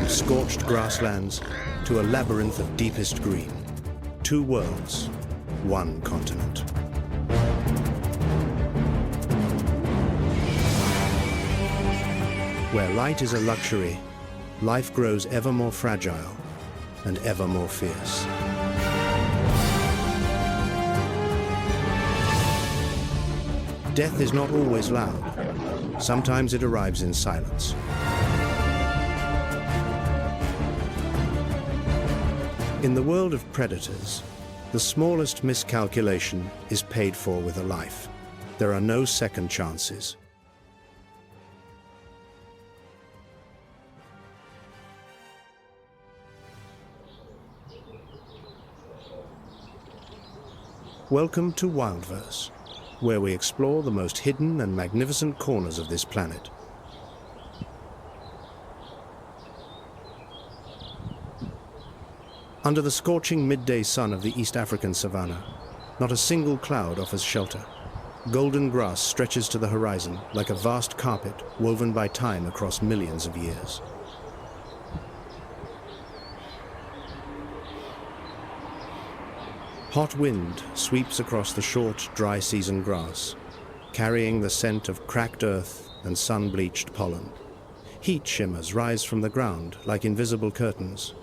From scorched grasslands to a labyrinth of deepest green. 2 worlds, 1 continent. Where light is a luxury, life grows ever more fragile and ever more fierce. Death is not always loud. Sometimes it arrives in silence. In the world of predators, the smallest miscalculation is paid for with a life. There are no second chances. Welcome to WildVerse, where we explore the most hidden and magnificent corners of this planet. Under the scorching midday sun of the East African savanna, not a single cloud offers shelter. Golden grass stretches to the horizon like a vast carpet woven by time across millions of years. Hot wind sweeps across the short, dry season grass, carrying the scent of cracked earth and sun-bleached pollen. Heat shimmers rise from the ground like invisible curtains.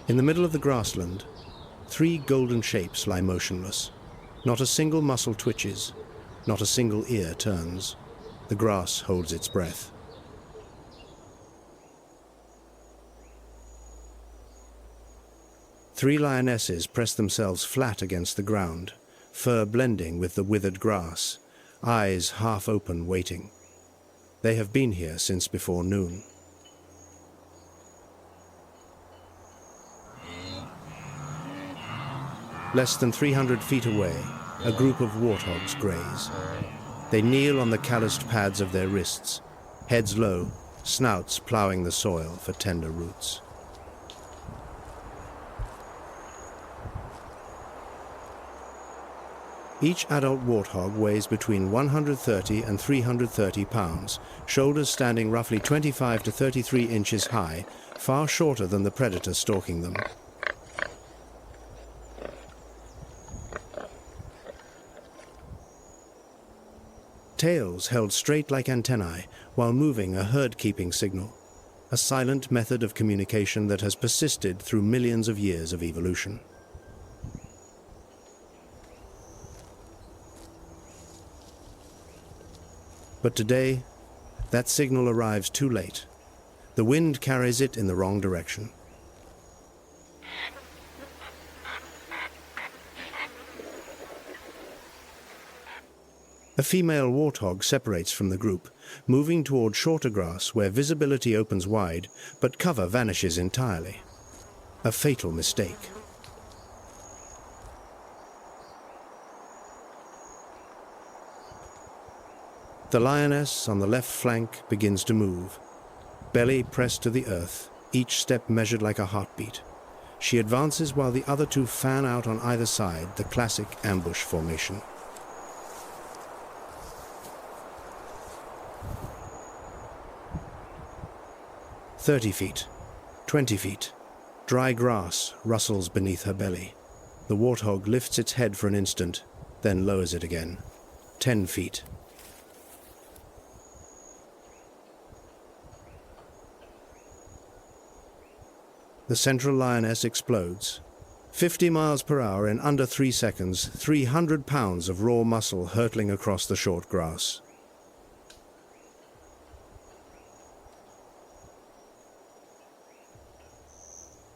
In the middle of the grassland, 3 golden shapes lie motionless. Not a single muscle twitches, not a single ear turns. The grass holds its breath. Three lionesses press themselves flat against the ground, fur blending with the withered grass, eyes half open waiting. They have been here since before noon. Less than 300 feet away, a group of warthogs graze. They kneel on the calloused pads of their wrists, heads low, snouts ploughing the soil for tender roots. Each adult warthog weighs between 130 and 330 pounds, shoulders standing roughly 25 to 33 inches high, far shorter than the predator stalking them. Tails held straight like antennae while moving a herd-keeping signal, a silent method of communication that has persisted through millions of years of evolution. But today, that signal arrives too late. The wind carries it in the wrong direction. A female warthog separates from the group, moving toward shorter grass where visibility opens wide, but cover vanishes entirely. A fatal mistake. The lioness on the left flank begins to move, belly pressed to the earth, each step measured like a heartbeat. She advances while the other 2 fan out on either side, the classic ambush formation. "30 feet, 20 feet, dry grass rustles beneath her belly. The warthog lifts its head for an instant, then lowers it again. 10 feet. The central lioness explodes. 50 miles per hour in under 3 seconds, 300 pounds of raw muscle hurtling across the short grass.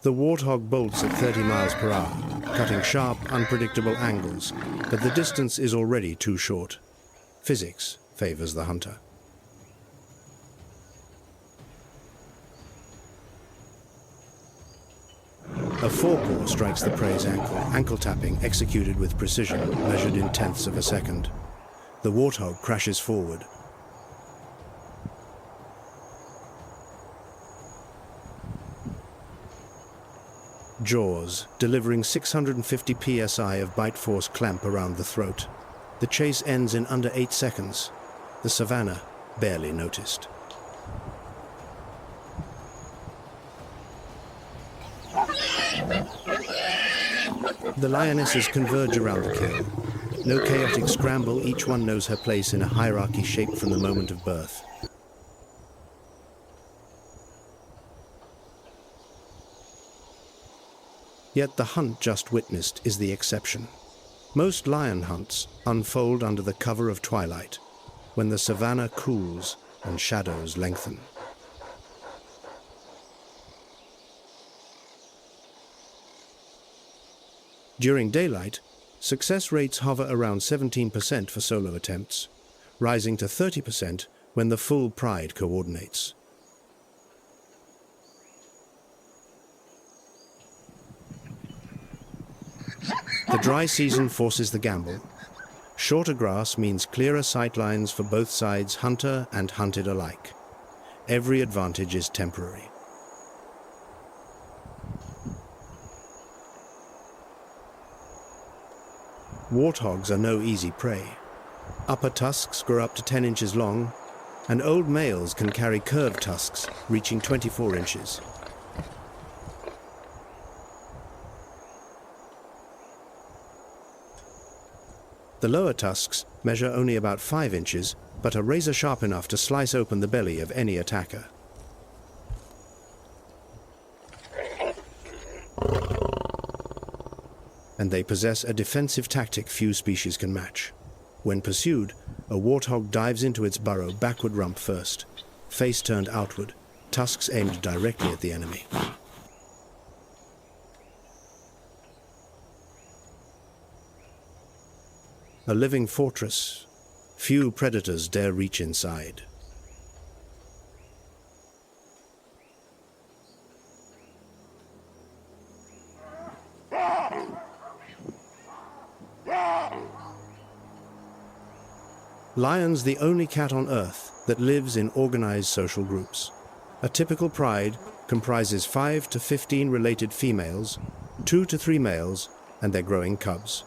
The warthog bolts at 30 miles per hour, cutting sharp, unpredictable angles, but the distance is already too short. Physics favors the hunter. A forepaw strikes the prey's ankle tapping executed with precision, measured in tenths of a second. The warthog crashes forward. Jaws, delivering 650 psi of bite force clamp around the throat. The chase ends in under 8 seconds. the savanna barely noticed. The lionesses converge around the kill. No chaotic scramble, each one knows her place in a hierarchy shaped from the moment of birth. Yet the hunt just witnessed is the exception. Most lion hunts unfold under the cover of twilight, when the savanna cools and shadows lengthen. During daylight, success rates hover around 17% for solo attempts, rising to 30% when the full pride coordinates. The dry season forces the gamble. Shorter grass means clearer sight lines for both sides, hunter and hunted alike. Every advantage is temporary. Warthogs are no easy prey. Upper tusks grow up to 10 inches long, and old males can carry curved tusks reaching 24 inches. The lower tusks measure only about 5 inches, but are razor sharp enough to slice open the belly of any attacker. And they possess a defensive tactic few species can match. When pursued, a warthog dives into its burrow backward rump first, face turned outward, tusks aimed directly at the enemy. A living fortress, few predators dare reach inside. Lion's the only cat on Earth that lives in organized social groups. A typical pride comprises 5 to 15 related females, 2 to 3 males, and their growing cubs.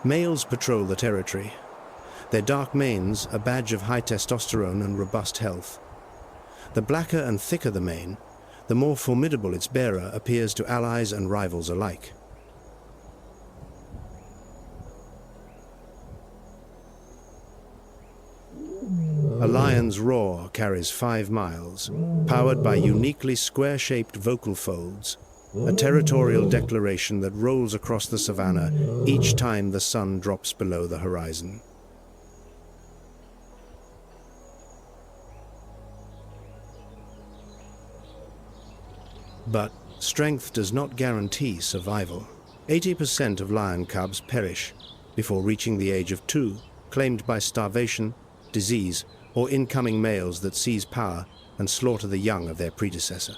Males patrol the territory. Their dark manes a badge of high testosterone and robust health. The blacker and thicker the mane, the more formidable its bearer appears to allies and rivals alike. A lion's roar carries 5 miles, powered by uniquely square-shaped vocal folds, a territorial declaration that rolls across the savanna each time the sun drops below the horizon. But strength does not guarantee survival. 80% of lion cubs perish before reaching the age of 2, claimed by starvation, disease, or incoming males that seize power and slaughter the young of their predecessor.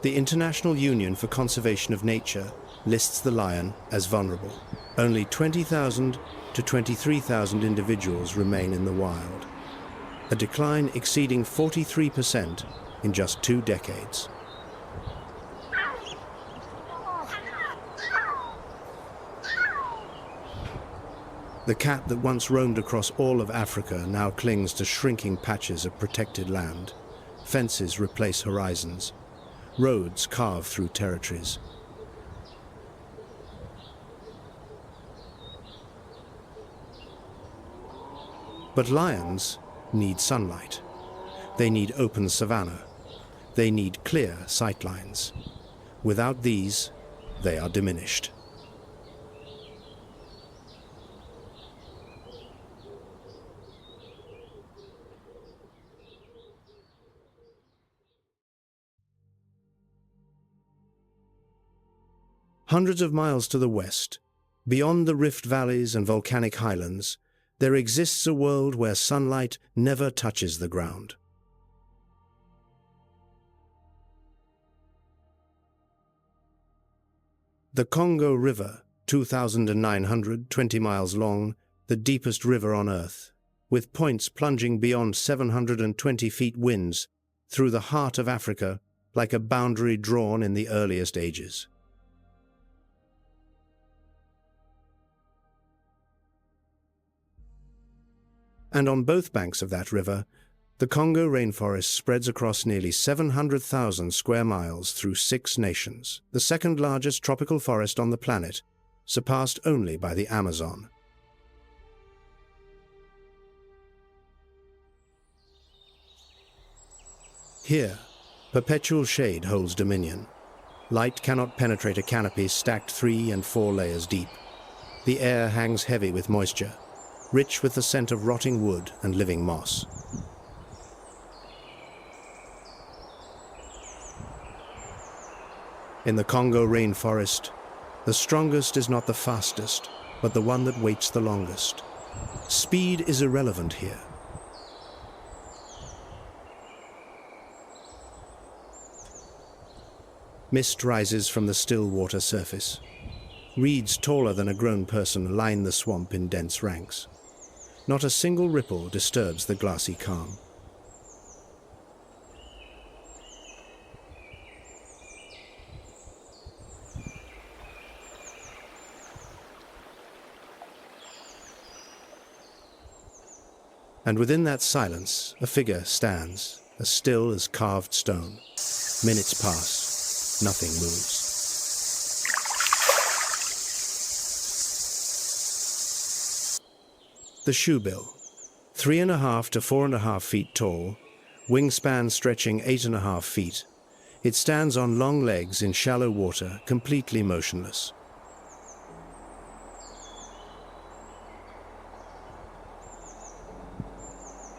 The International Union for Conservation of Nature lists the lion as vulnerable. Only 20,000 to 23,000 individuals remain in the wild, a decline exceeding 43% in just 2 decades. The cat that once roamed across all of Africa now clings to shrinking patches of protected land. Fences replace horizons. Roads carve through territories. But lions need sunlight. They need open savanna. They need clear sightlines. Without these, they are diminished. Hundreds of miles to the west, beyond the rift valleys and volcanic highlands, there exists a world where sunlight never touches the ground. The Congo River, 2,920 miles long, the deepest river on Earth, with points plunging beyond 720 feet winds, through the heart of Africa, like a boundary drawn in the earliest ages. And on both banks of that river, the Congo rainforest spreads across nearly 700,000 square miles through 6 nations, the second largest tropical forest on the planet, surpassed only by the Amazon. Here, perpetual shade holds dominion. Light cannot penetrate a canopy stacked 3 and 4 layers deep. The air hangs heavy with moisture, rich with the scent of rotting wood and living moss. In the Congo rainforest, the strongest is not the fastest, but the one that waits the longest. Speed is irrelevant here. Mist rises from the still water surface. Reeds taller than a grown person line the swamp in dense ranks. Not a single ripple disturbs the glassy calm. And within that silence, a figure stands, as still as carved stone. Minutes pass, nothing moves. The shoebill, 3.5 to 4.5 feet tall, wingspan stretching 8.5 feet. It stands on long legs in shallow water, completely motionless.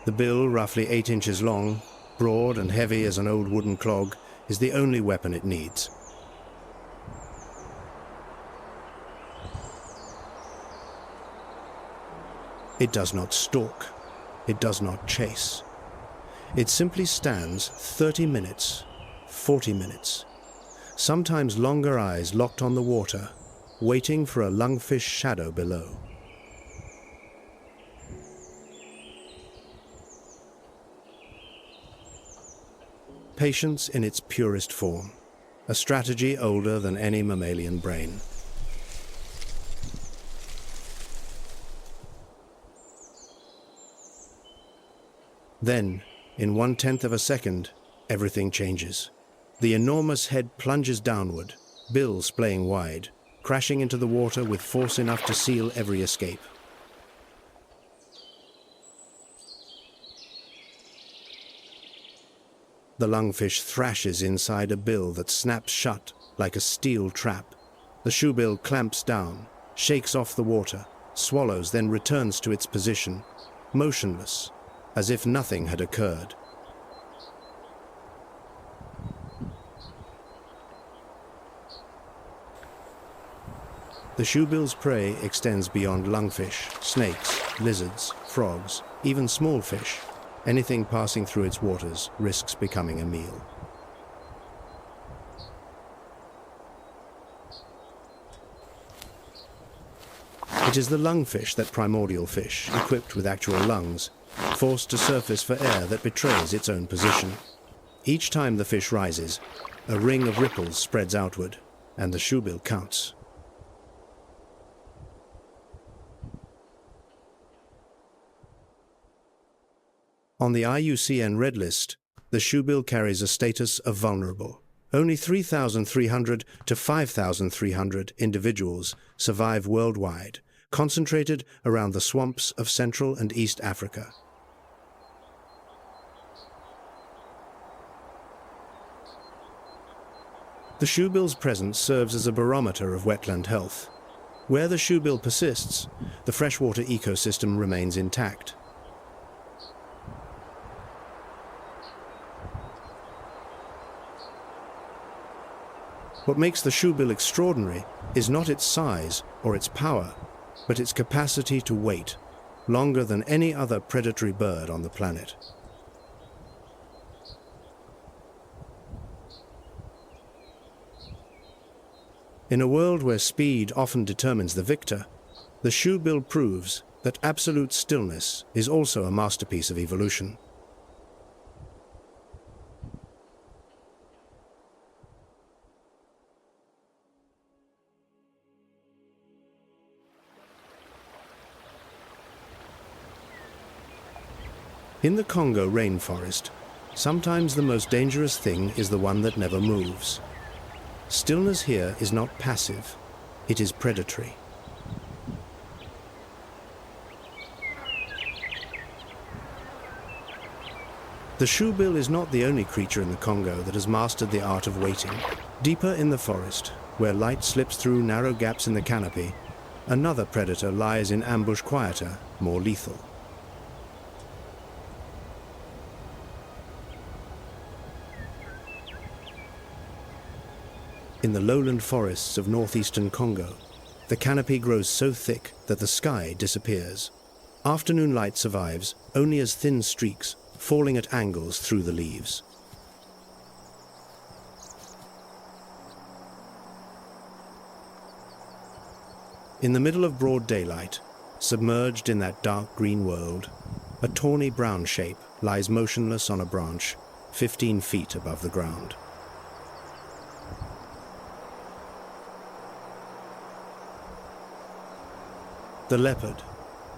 The bill, roughly 8 inches long, broad and heavy as an old wooden clog, is the only weapon it needs. It does not stalk. It does not chase. It simply stands 30 minutes, 40 minutes, sometimes longer eyes locked on the water, waiting for a lungfish shadow below. Patience in its purest form, a strategy older than any mammalian brain. Then, in 1/10 of a second, everything changes. The enormous head plunges downward, bill splaying wide, crashing into the water with force enough to seal every escape. The lungfish thrashes inside a bill that snaps shut like a steel trap. The shoebill clamps down, shakes off the water, swallows, then returns to its position, motionless, as if nothing had occurred. The shoebill's prey extends beyond lungfish, snakes, lizards, frogs, even small fish. Anything passing through its waters risks becoming a meal. It is the lungfish, that primordial fish, equipped with actual lungs, forced to surface for air, that betrays its own position. Each time the fish rises, a ring of ripples spreads outward, and the shoebill counts. On the IUCN Red List, the shoebill carries a status of vulnerable. Only 3,300 to 5,300 individuals survive worldwide, concentrated around the swamps of Central and East Africa. The shoebill's presence serves as a barometer of wetland health. Where the shoebill persists, the freshwater ecosystem remains intact. What makes the shoebill extraordinary is not its size or its power, but its capacity to wait, longer than any other predatory bird on the planet. In a world where speed often determines the victor, the shoebill proves that absolute stillness is also a masterpiece of evolution. In the Congo rainforest, sometimes the most dangerous thing is the one that never moves. Stillness here is not passive, it is predatory. The shoebill is not the only creature in the Congo that has mastered the art of waiting. Deeper in the forest, where light slips through narrow gaps in the canopy, another predator lies in ambush, quieter, more lethal. In the lowland forests of northeastern Congo, the canopy grows so thick that the sky disappears. Afternoon light survives only as thin streaks, falling at angles through the leaves. In the middle of broad daylight, submerged in that dark green world, a tawny brown shape lies motionless on a branch 15 feet above the ground. The leopard,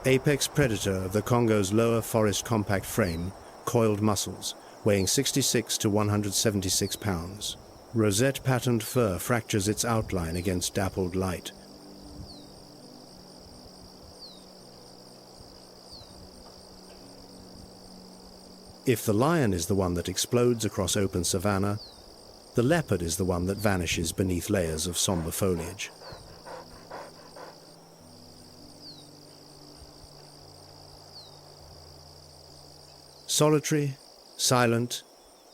apex predator of the Congo's lower forest compact frame, coiled muscles, weighing 66 to 176 pounds. Rosette-patterned fur fractures its outline against dappled light. If the lion is the one that explodes across open savanna, the leopard is the one that vanishes beneath layers of somber foliage. Solitary, silent,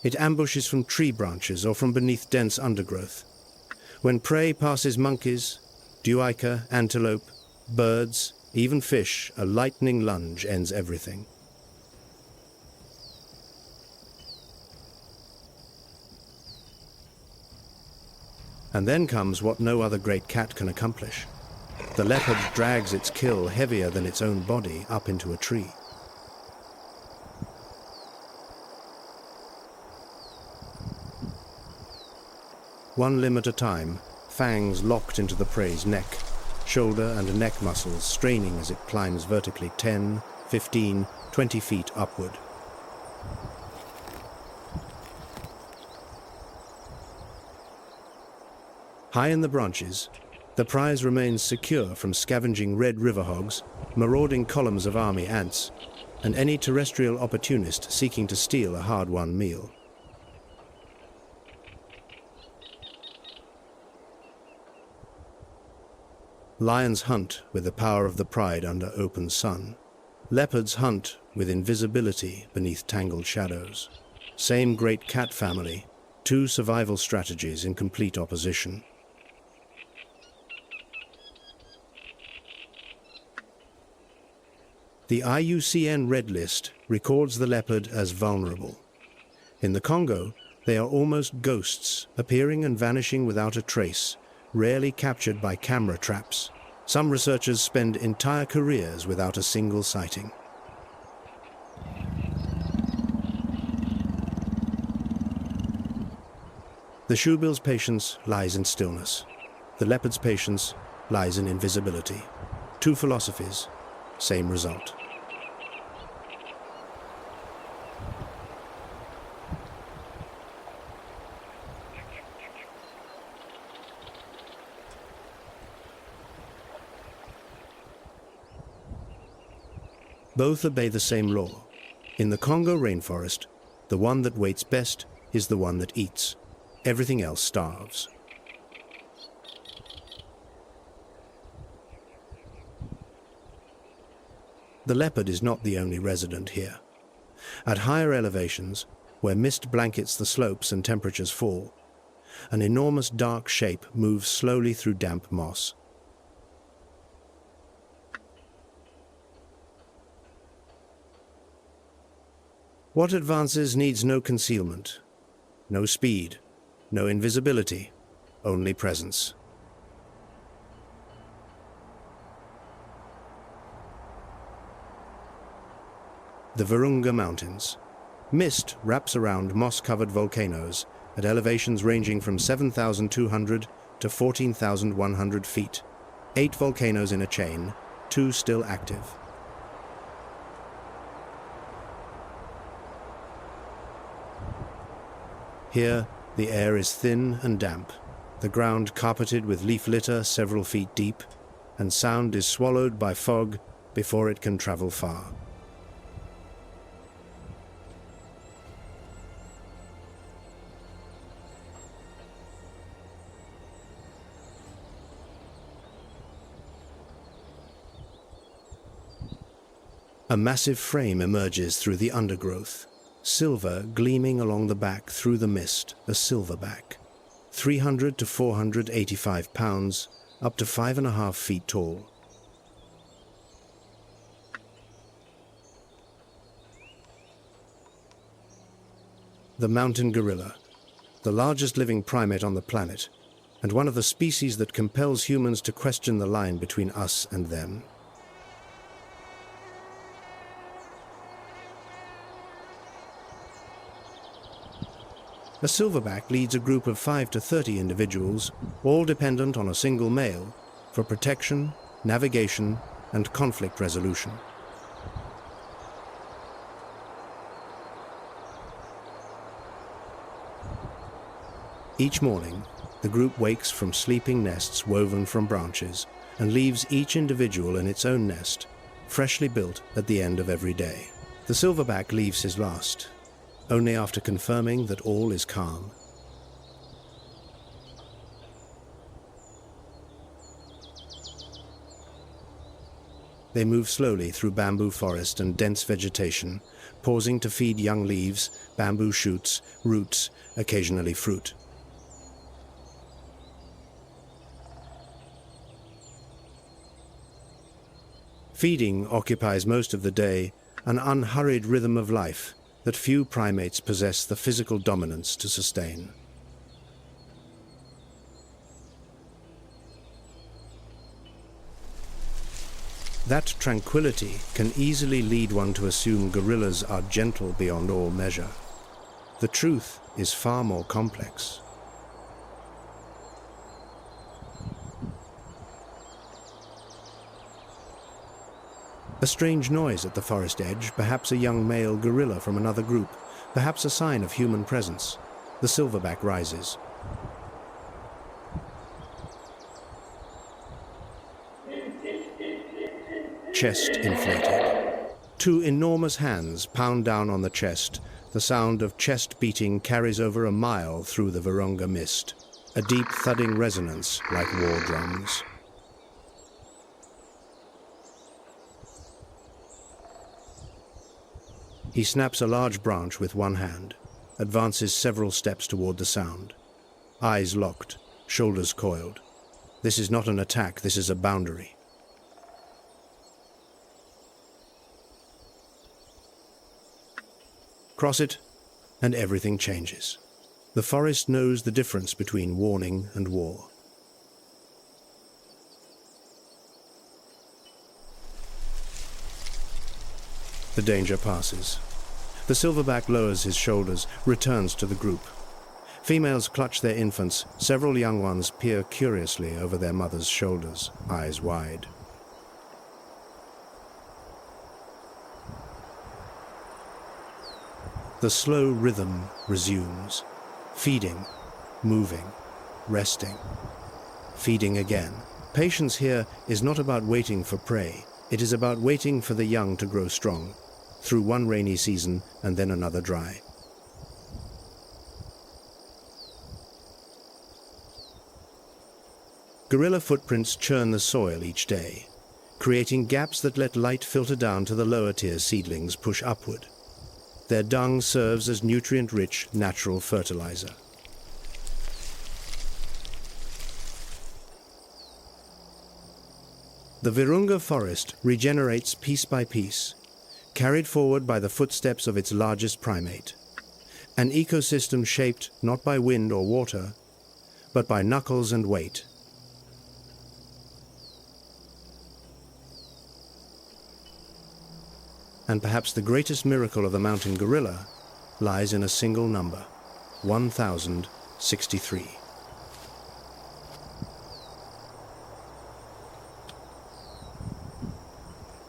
it ambushes from tree branches or from beneath dense undergrowth. When prey passes monkeys, duiker, antelope, birds, even fish, a lightning lunge ends everything. And then comes what no other great cat can accomplish. The leopard drags its kill heavier than its own body up into a tree. One limb at a time, fangs locked into the prey's neck, shoulder and neck muscles straining as it climbs vertically 10, 15, 20 feet upward. High in the branches, the prize remains secure from scavenging red river hogs, marauding columns of army ants, and any terrestrial opportunist seeking to steal a hard-won meal. Lions hunt with the power of the pride under open sun. Leopards hunt with invisibility beneath tangled shadows. Same great cat family, two survival strategies in complete opposition. The IUCN Red List records the leopard as vulnerable. In the Congo, they are almost ghosts, appearing and vanishing without a trace, rarely captured by camera traps. Some researchers spend entire careers without a single sighting. The shoebill's patience lies in stillness. The leopard's patience lies in invisibility. Two philosophies, same result. Both obey the same law. In the Congo rainforest, the one that waits best is the one that eats. Everything else starves. The leopard is not the only resident here. At higher elevations, where mist blankets the slopes and temperatures fall, an enormous dark shape moves slowly through damp moss. What advances needs no concealment, no speed, no invisibility, only presence. The Virunga Mountains. Mist wraps around moss-covered volcanoes at elevations ranging from 7,200 to 14,100 feet. 8 volcanoes in a chain, 2 still active. Here, the air is thin and damp, the ground carpeted with leaf litter several feet deep, and sound is swallowed by fog before it can travel far. A massive frame emerges through the undergrowth, silver gleaming along the back through the mist, a silverback, 300 to 485 pounds, up to 5.5 feet tall. The mountain gorilla, the largest living primate on the planet, and one of the species that compels humans to question the line between us and them. A silverback leads a group of 5 to 30 individuals, all dependent on a single male, for protection, navigation, and conflict resolution. Each morning, the group wakes from sleeping nests woven from branches and leaves each individual in its own nest, freshly built at the end of every day. The silverback leaves his last, only after confirming that all is calm. They move slowly through bamboo forest and dense vegetation, pausing to feed young leaves, bamboo shoots, roots, occasionally fruit. Feeding occupies most of the day, an unhurried rhythm of life that few primates possess the physical dominance to sustain. That tranquility can easily lead one to assume gorillas are gentle beyond all measure. The truth is far more complex. A strange noise at the forest edge, perhaps a young male gorilla from another group, perhaps a sign of human presence. The silverback rises. Chest inflated. 2 enormous hands pound down on the chest. The sound of chest beating carries over a mile through the Virunga mist, a deep thudding resonance like war drums. He snaps a large branch with one hand, advances several steps toward the sound. Eyes locked, shoulders coiled. This is not an attack, this is a boundary. Cross it, and everything changes. The forest knows the difference between warning and war. The danger passes. The silverback lowers his shoulders, returns to the group. Females clutch their infants. Several young ones peer curiously over their mother's shoulders, eyes wide. The slow rhythm resumes. Feeding, moving, resting, feeding again. Patience here is not about waiting for prey. It is about waiting for the young to grow strong, through one rainy season and then another dry. Gorilla footprints churn the soil each day, creating gaps that let light filter down to the lower-tier seedlings push upward. Their dung serves as nutrient-rich natural fertilizer. The Virunga forest regenerates piece by piece, carried forward by the footsteps of its largest primate. An ecosystem shaped not by wind or water, but by knuckles and weight. And perhaps the greatest miracle of the mountain gorilla lies in a single number, 1063.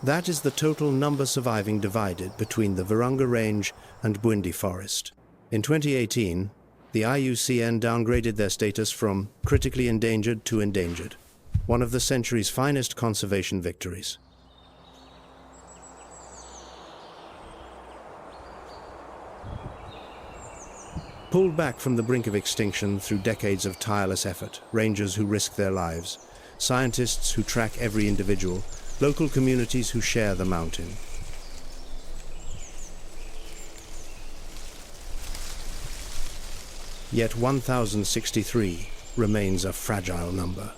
That is the total number surviving divided between the Virunga Range and Bwindi Forest. In 2018, The IUCN downgraded their status from critically endangered to endangered, one of the century's finest conservation victories. Pulled back from the brink of extinction through decades of tireless effort, rangers who risk their lives, scientists who track every individual, local communities who share the mountain. Yet 1,063 remains a fragile number.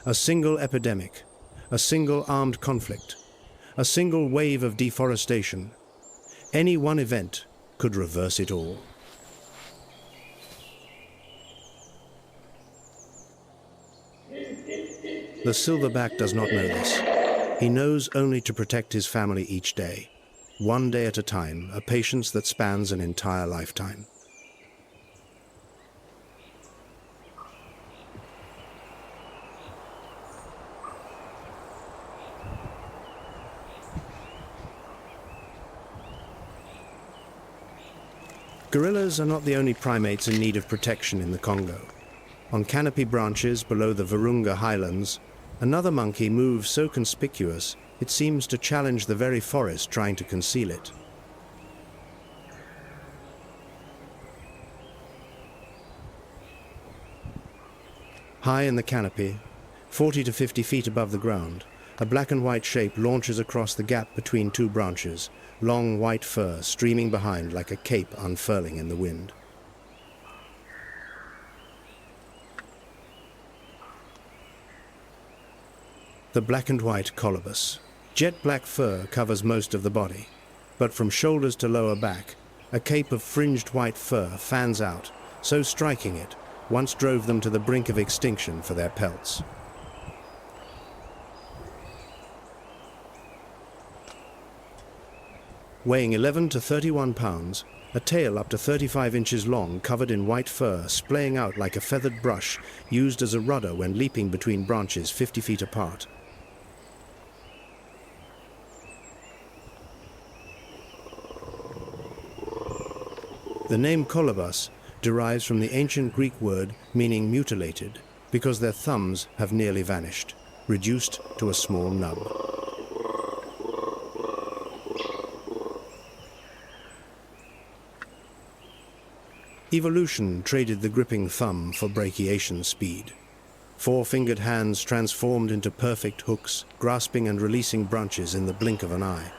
A single epidemic, a single armed conflict, a single wave of deforestation. Any one event could reverse it all. The silverback does not know this. He knows only to protect his family each day, one day at a time, a patience that spans an entire lifetime. Gorillas are not the only primates in need of protection in the Congo. On canopy branches below the Virunga highlands, another monkey moves so conspicuous it seems to challenge the very forest trying to conceal it. High in the canopy, 40 to 50 feet above the ground, a black and white shape launches across the gap between two branches, long white fur streaming behind like a cape unfurling in the wind. The black and white colobus. Jet black fur covers most of the body, but from shoulders to lower back, a cape of fringed white fur fans out, so striking it once drove them to the brink of extinction for their pelts. Weighing 11 to 31 pounds, a tail up to 35 inches long covered in white fur splaying out like a feathered brush used as a rudder when leaping between branches 50 feet apart. The name colobus derives from the ancient Greek word meaning mutilated, because their thumbs have nearly vanished, reduced to a small nub. Evolution traded the gripping thumb for brachiation speed. Four-fingered hands transformed into perfect hooks, grasping and releasing branches in the blink of an eye.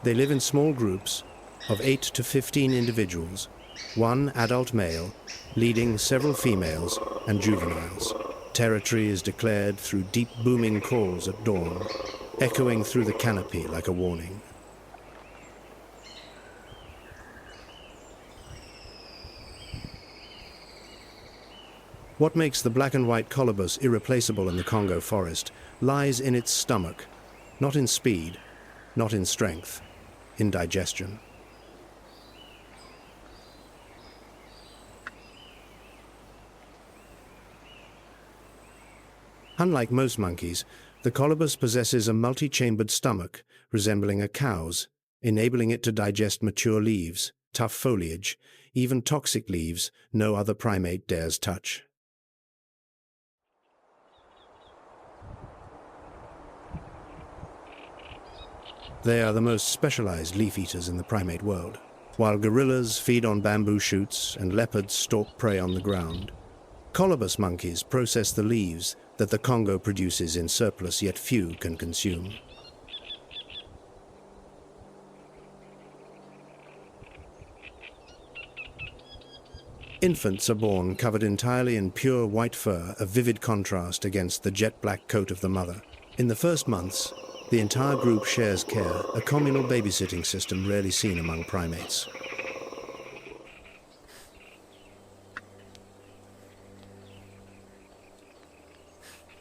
They live in small groups of 8 to 15 individuals, one adult male leading several females and juveniles. Territory is declared through deep booming calls at dawn, echoing through the canopy like a warning. What makes the black and white colobus irreplaceable in the Congo forest lies in its stomach, not in speed, not in strength, in digestion. Unlike most monkeys, the colobus possesses a multi-chambered stomach resembling a cow's, enabling it to digest mature leaves, tough foliage, even toxic leaves no other primate dares touch. They are the most specialized leaf eaters in the primate world. While gorillas feed on bamboo shoots and leopards stalk prey on the ground, colobus monkeys process the leaves that the Congo produces in surplus yet few can consume. Infants are born covered entirely in pure white fur, a vivid contrast against the jet-black coat of the mother. In the first months, the entire group shares care, a communal babysitting system rarely seen among primates.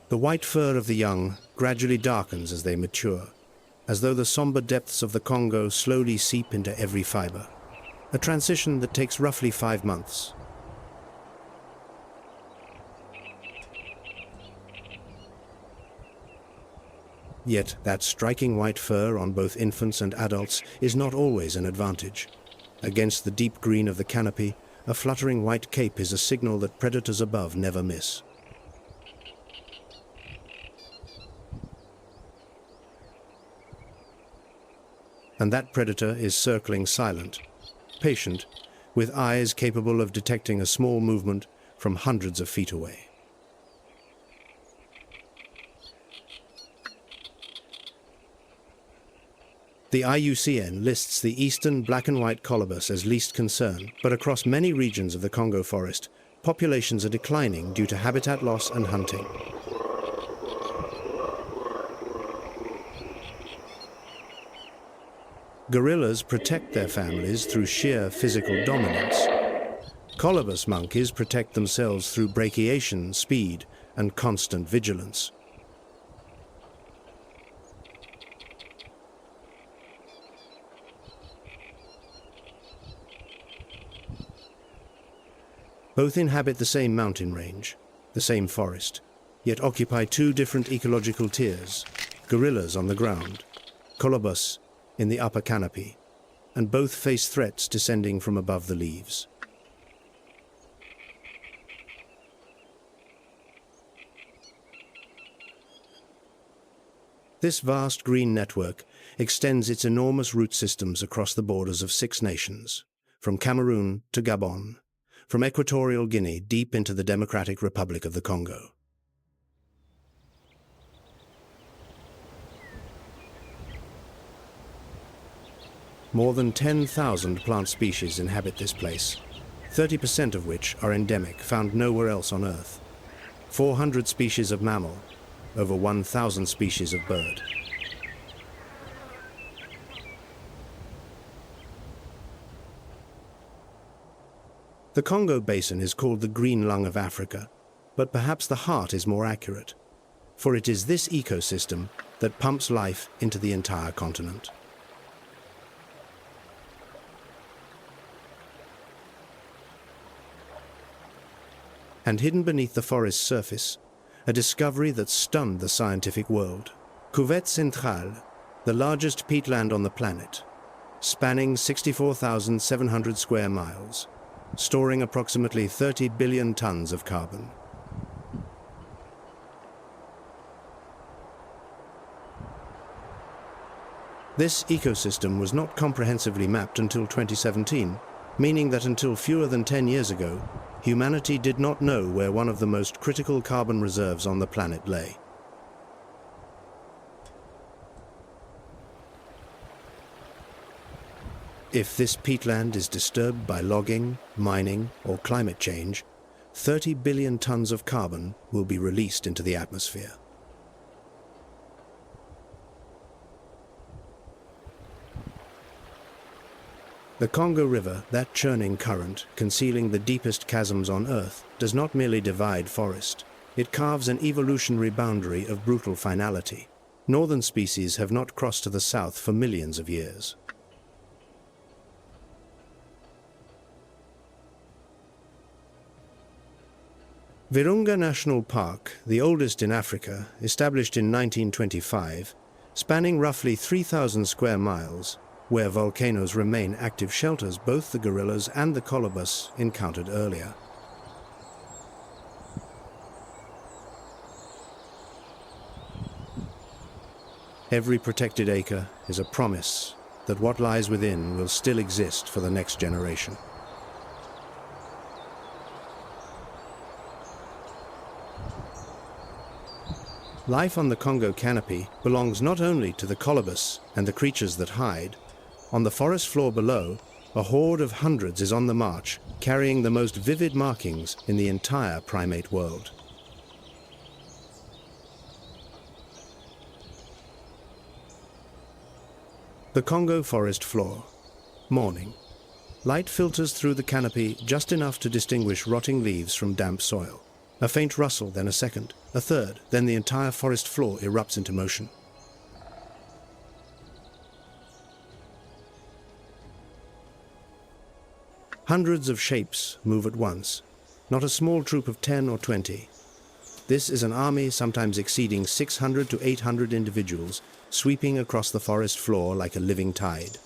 The white fur of the young gradually darkens as they mature, as though the somber depths of the Congo slowly seep into every fiber, a transition that takes roughly 5 months. Yet that striking white fur on both infants and adults is not always an advantage. Against the deep green of the canopy, a fluttering white cape is a signal that predators above never miss. And that predator is circling silent, patient, with eyes capable of detecting a small movement from hundreds of feet away. The IUCN lists the eastern black and white colobus as least concern, but across many regions of the Congo forest, populations are declining due to habitat loss and hunting. Gorillas protect their families through sheer physical dominance. Colobus monkeys protect themselves through brachiation, speed, and constant vigilance. Both inhabit the same mountain range, the same forest, yet occupy two different ecological tiers: gorillas on the ground, colobus in the upper canopy, and both face threats descending from above the leaves. This vast green network extends its enormous root systems across the borders of 6 nations, from Cameroon to Gabon, from Equatorial Guinea deep into the Democratic Republic of the Congo. More than 10,000 plant species inhabit this place, 30% of which are endemic, found nowhere else on Earth. 400 species of mammal, over 1,000 species of bird. The Congo Basin is called the green lung of Africa, but perhaps the heart is more accurate, for it is this ecosystem that pumps life into the entire continent. And hidden beneath the forest's surface, a discovery that stunned the scientific world. Cuvette Centrale, the largest peatland on the planet, spanning 64,700 square miles, storing approximately 30 billion tons of carbon. This ecosystem was not comprehensively mapped until 2017, meaning that until fewer than 10 years ago, humanity did not know where one of the most critical carbon reserves on the planet lay. If this peatland is disturbed by logging, mining, or climate change, 30 billion tons of carbon will be released into the atmosphere. The Congo River, that churning current, concealing the deepest chasms on Earth, does not merely divide forest. It carves an evolutionary boundary of brutal finality. Northern species have not crossed to the south for millions of years. Virunga National Park, the oldest in Africa, established in 1925, spanning roughly 3,000 square miles, where volcanoes remain active shelters both the gorillas and the colobus encountered earlier. Every protected acre is a promise that what lies within will still exist for the next generation. Life on the Congo canopy belongs not only to the colobus and the creatures that hide. On the forest floor below, a horde of hundreds is on the march, carrying the most vivid markings in the entire primate world. The Congo forest floor. Morning. Light filters through the canopy just enough to distinguish rotting leaves from damp soil. A faint rustle, then a second, a third, then the entire forest floor erupts into motion. Hundreds of shapes move at once, not a small troop of 10 or 20. This is an army sometimes exceeding 600 to 800 individuals, sweeping across the forest floor like a living tide.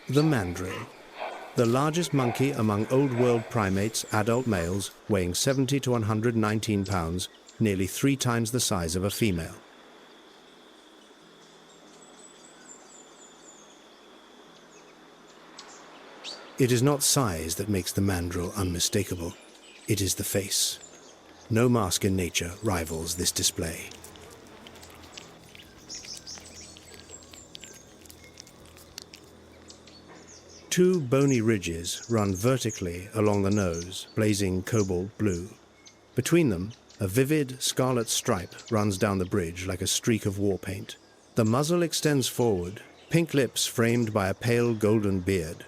The mandrill, the largest monkey among Old World primates, adult males, weighing 70 to 119 pounds, nearly 3 times the size of a female. It is not size that makes the mandrill unmistakable. It is the face. No mask in nature rivals this display. Two bony ridges run vertically along the nose, blazing cobalt blue. Between them, a vivid scarlet stripe runs down the bridge like a streak of war paint. The muzzle extends forward, pink lips framed by a pale golden beard.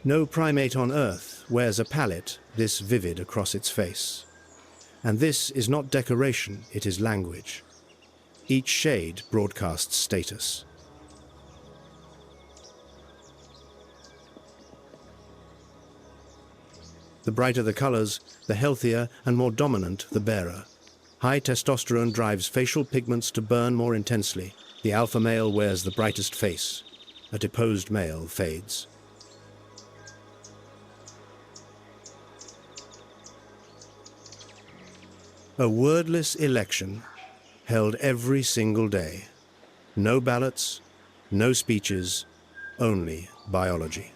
No primate on Earth wears a palette this vivid across its face. And this is not decoration, it is language. Each shade broadcasts status. The brighter the colors, the healthier and more dominant the bearer. High testosterone drives facial pigments to burn more intensely. The alpha male wears the brightest face. A deposed male fades. A wordless election held every single day. No ballots, no speeches, only biology.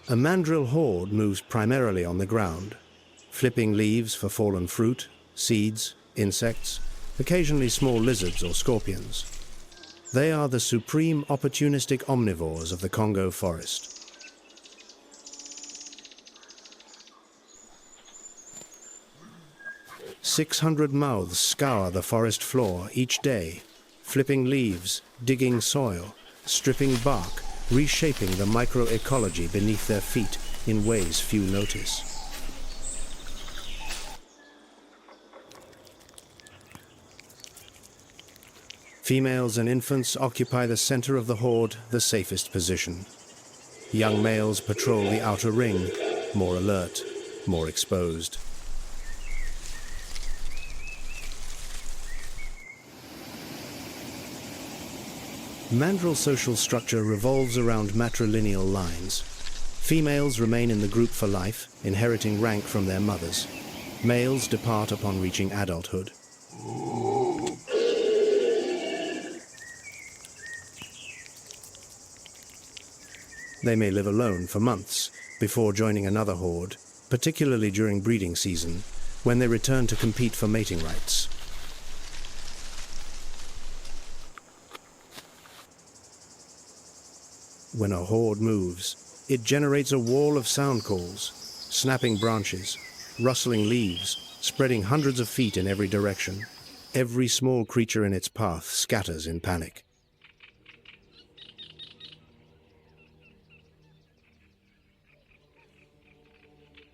A mandrill horde moves primarily on the ground, flipping leaves for fallen fruit, seeds, insects, occasionally small lizards or scorpions. They are the supreme opportunistic omnivores of the Congo forest. 600 mouths scour the forest floor each day, flipping leaves, digging soil, stripping bark, reshaping the microecology beneath their feet in ways few notice. Females and infants occupy the center of the horde, the safest position. Young males patrol the outer ring, more alert, more exposed. Mandrill social structure revolves around matrilineal lines. Females remain in the group for life, inheriting rank from their mothers. Males depart upon reaching adulthood. They may live alone for months before joining another horde, particularly during breeding season, when they return to compete for mating rights. When a horde moves, it generates a wall of sound calls, snapping branches, rustling leaves, spreading hundreds of feet in every direction. Every small creature in its path scatters in panic.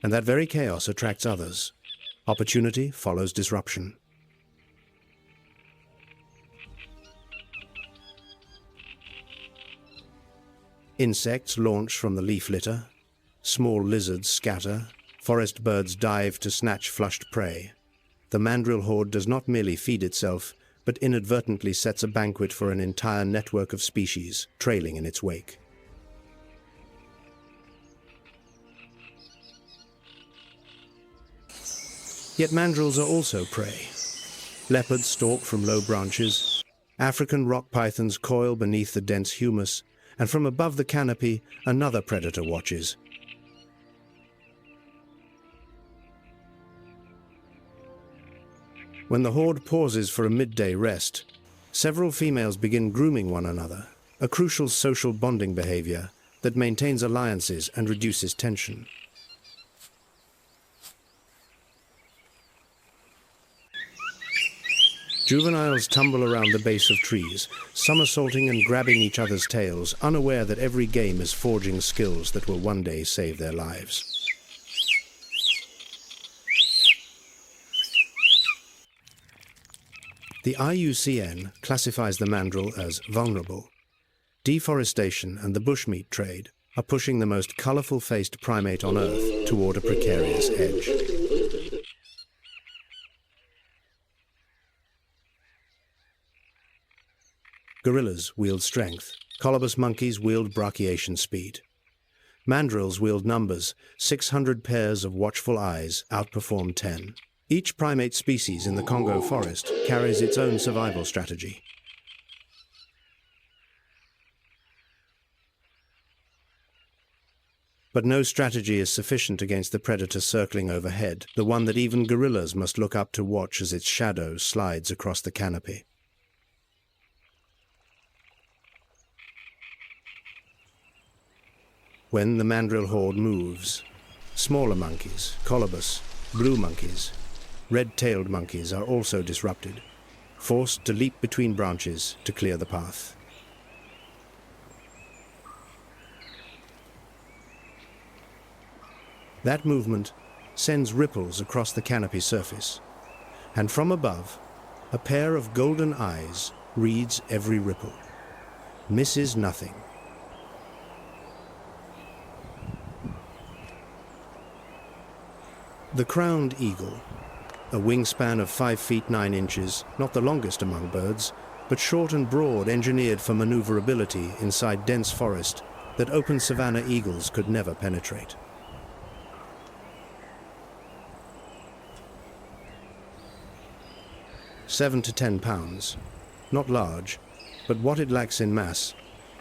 And that very chaos attracts others. Opportunity follows disruption. Insects launch from the leaf litter. Small lizards scatter. Forest birds dive to snatch flushed prey. The mandrill horde does not merely feed itself, but inadvertently sets a banquet for an entire network of species, trailing in its wake. Yet mandrills are also prey. Leopards stalk from low branches. African rock pythons coil beneath the dense humus, and from above the canopy, another predator watches. When the horde pauses for a midday rest, several females begin grooming one another, a crucial social bonding behavior that maintains alliances and reduces tension. Juveniles tumble around the base of trees, somersaulting and grabbing each other's tails, unaware that every game is forging skills that will one day save their lives. The IUCN classifies the mandrill as vulnerable. Deforestation and the bushmeat trade are pushing the most colorful-faced primate on Earth toward a precarious edge. Gorillas wield strength. Colobus monkeys wield brachiation speed. Mandrills wield numbers. 600 pairs of watchful eyes outperform 10. Each primate species in the Congo forest carries its own survival strategy. But no strategy is sufficient against the predator circling overhead, the one that even gorillas must look up to watch as its shadow slides across the canopy. When the mandrill horde moves, smaller monkeys, colobus, blue monkeys, red-tailed monkeys are also disrupted, forced to leap between branches to clear the path. That movement sends ripples across the canopy surface, and from above, a pair of golden eyes reads every ripple, misses nothing. The crowned eagle, a wingspan of 5 feet 9 inches, not the longest among birds, but short and broad, engineered for maneuverability inside dense forest that open savanna eagles could never penetrate. £7 to 10 pounds, not large, but what it lacks in mass,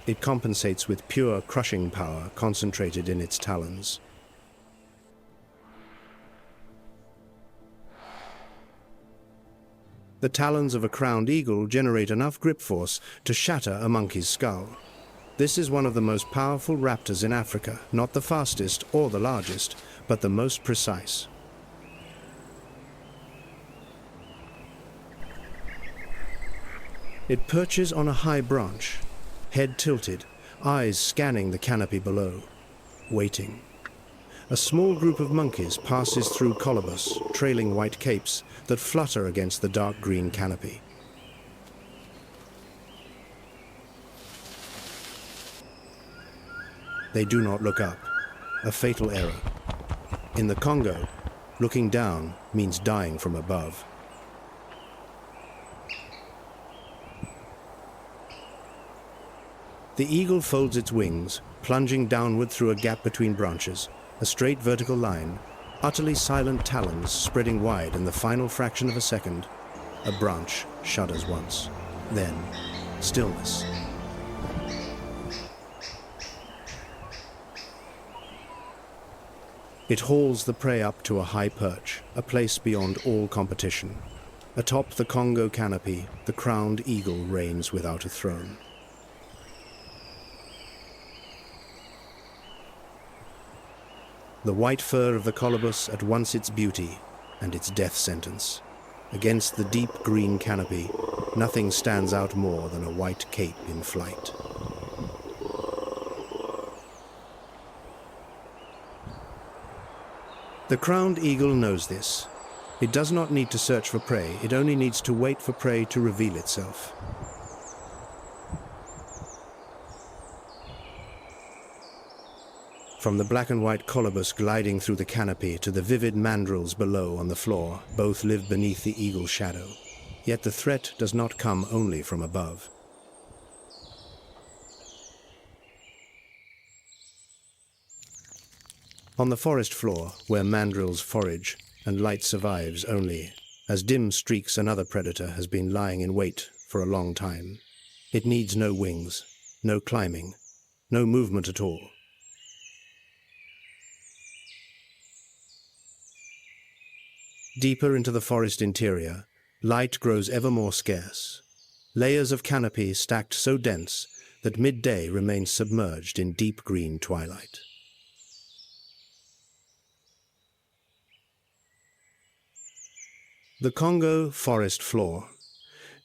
it compensates with pure crushing power concentrated in its talons. The talons of a crowned eagle generate enough grip force to shatter a monkey's skull. This is one of the most powerful raptors in Africa, not the fastest or the largest, but the most precise. It perches on a high branch, head tilted, eyes scanning the canopy below, waiting. A small group of monkeys passes through colobus, trailing white capes that flutter against the dark green canopy. They do not look up, a fatal error. In the Congo, looking down means dying from above. The eagle folds its wings, plunging downward through a gap between branches, a straight vertical line, utterly silent talons spreading wide in the final fraction of a second. A branch shudders once. Then, stillness. It hauls the prey up to a high perch, a place beyond all competition. Atop the Congo canopy, the crowned eagle reigns without a throne. The white fur of the colobus at once its beauty and its death sentence. Against the deep green canopy, nothing stands out more than a white cape in flight. The crowned eagle knows this. It does not need to search for prey, it only needs to wait for prey to reveal itself. From the black and white colobus gliding through the canopy to the vivid mandrills below on the floor, both live beneath the eagle's shadow. Yet the threat does not come only from above. On the forest floor, where mandrills forage and light survives only, as dim streaks another predator has been lying in wait for a long time. It needs no wings, no climbing, no movement at all. Deeper into the forest interior, light grows ever more scarce. Layers of canopy stacked so dense that midday remains submerged in deep green twilight. The Congo forest floor.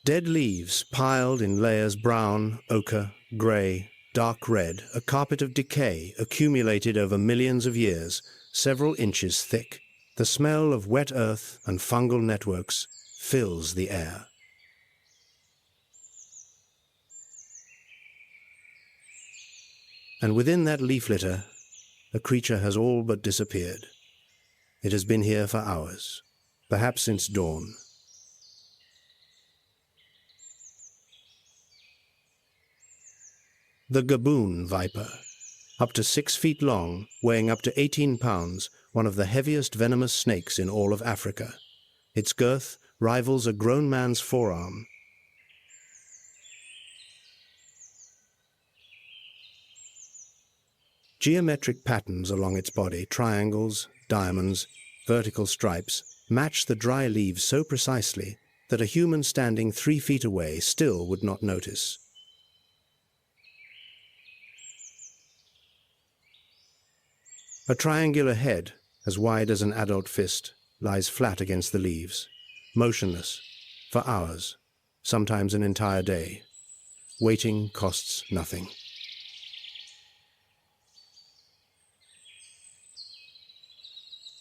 Dead leaves piled in layers brown, ochre, grey, dark red, a carpet of decay accumulated over millions of years, several inches thick. The smell of wet earth and fungal networks fills the air. And within that leaf litter, a creature has all but disappeared. It has been here for hours, perhaps since dawn. The gaboon viper, up to 6 feet long, weighing up to 18 pounds, one of the heaviest venomous snakes in all of Africa. Its girth rivals a grown man's forearm. Geometric patterns along its body, triangles, diamonds, vertical stripes, match the dry leaves so precisely that a human standing 3 feet away still would not notice. A triangular head, as wide as an adult fist, lies flat against the leaves, motionless, for hours, sometimes an entire day. Waiting costs nothing.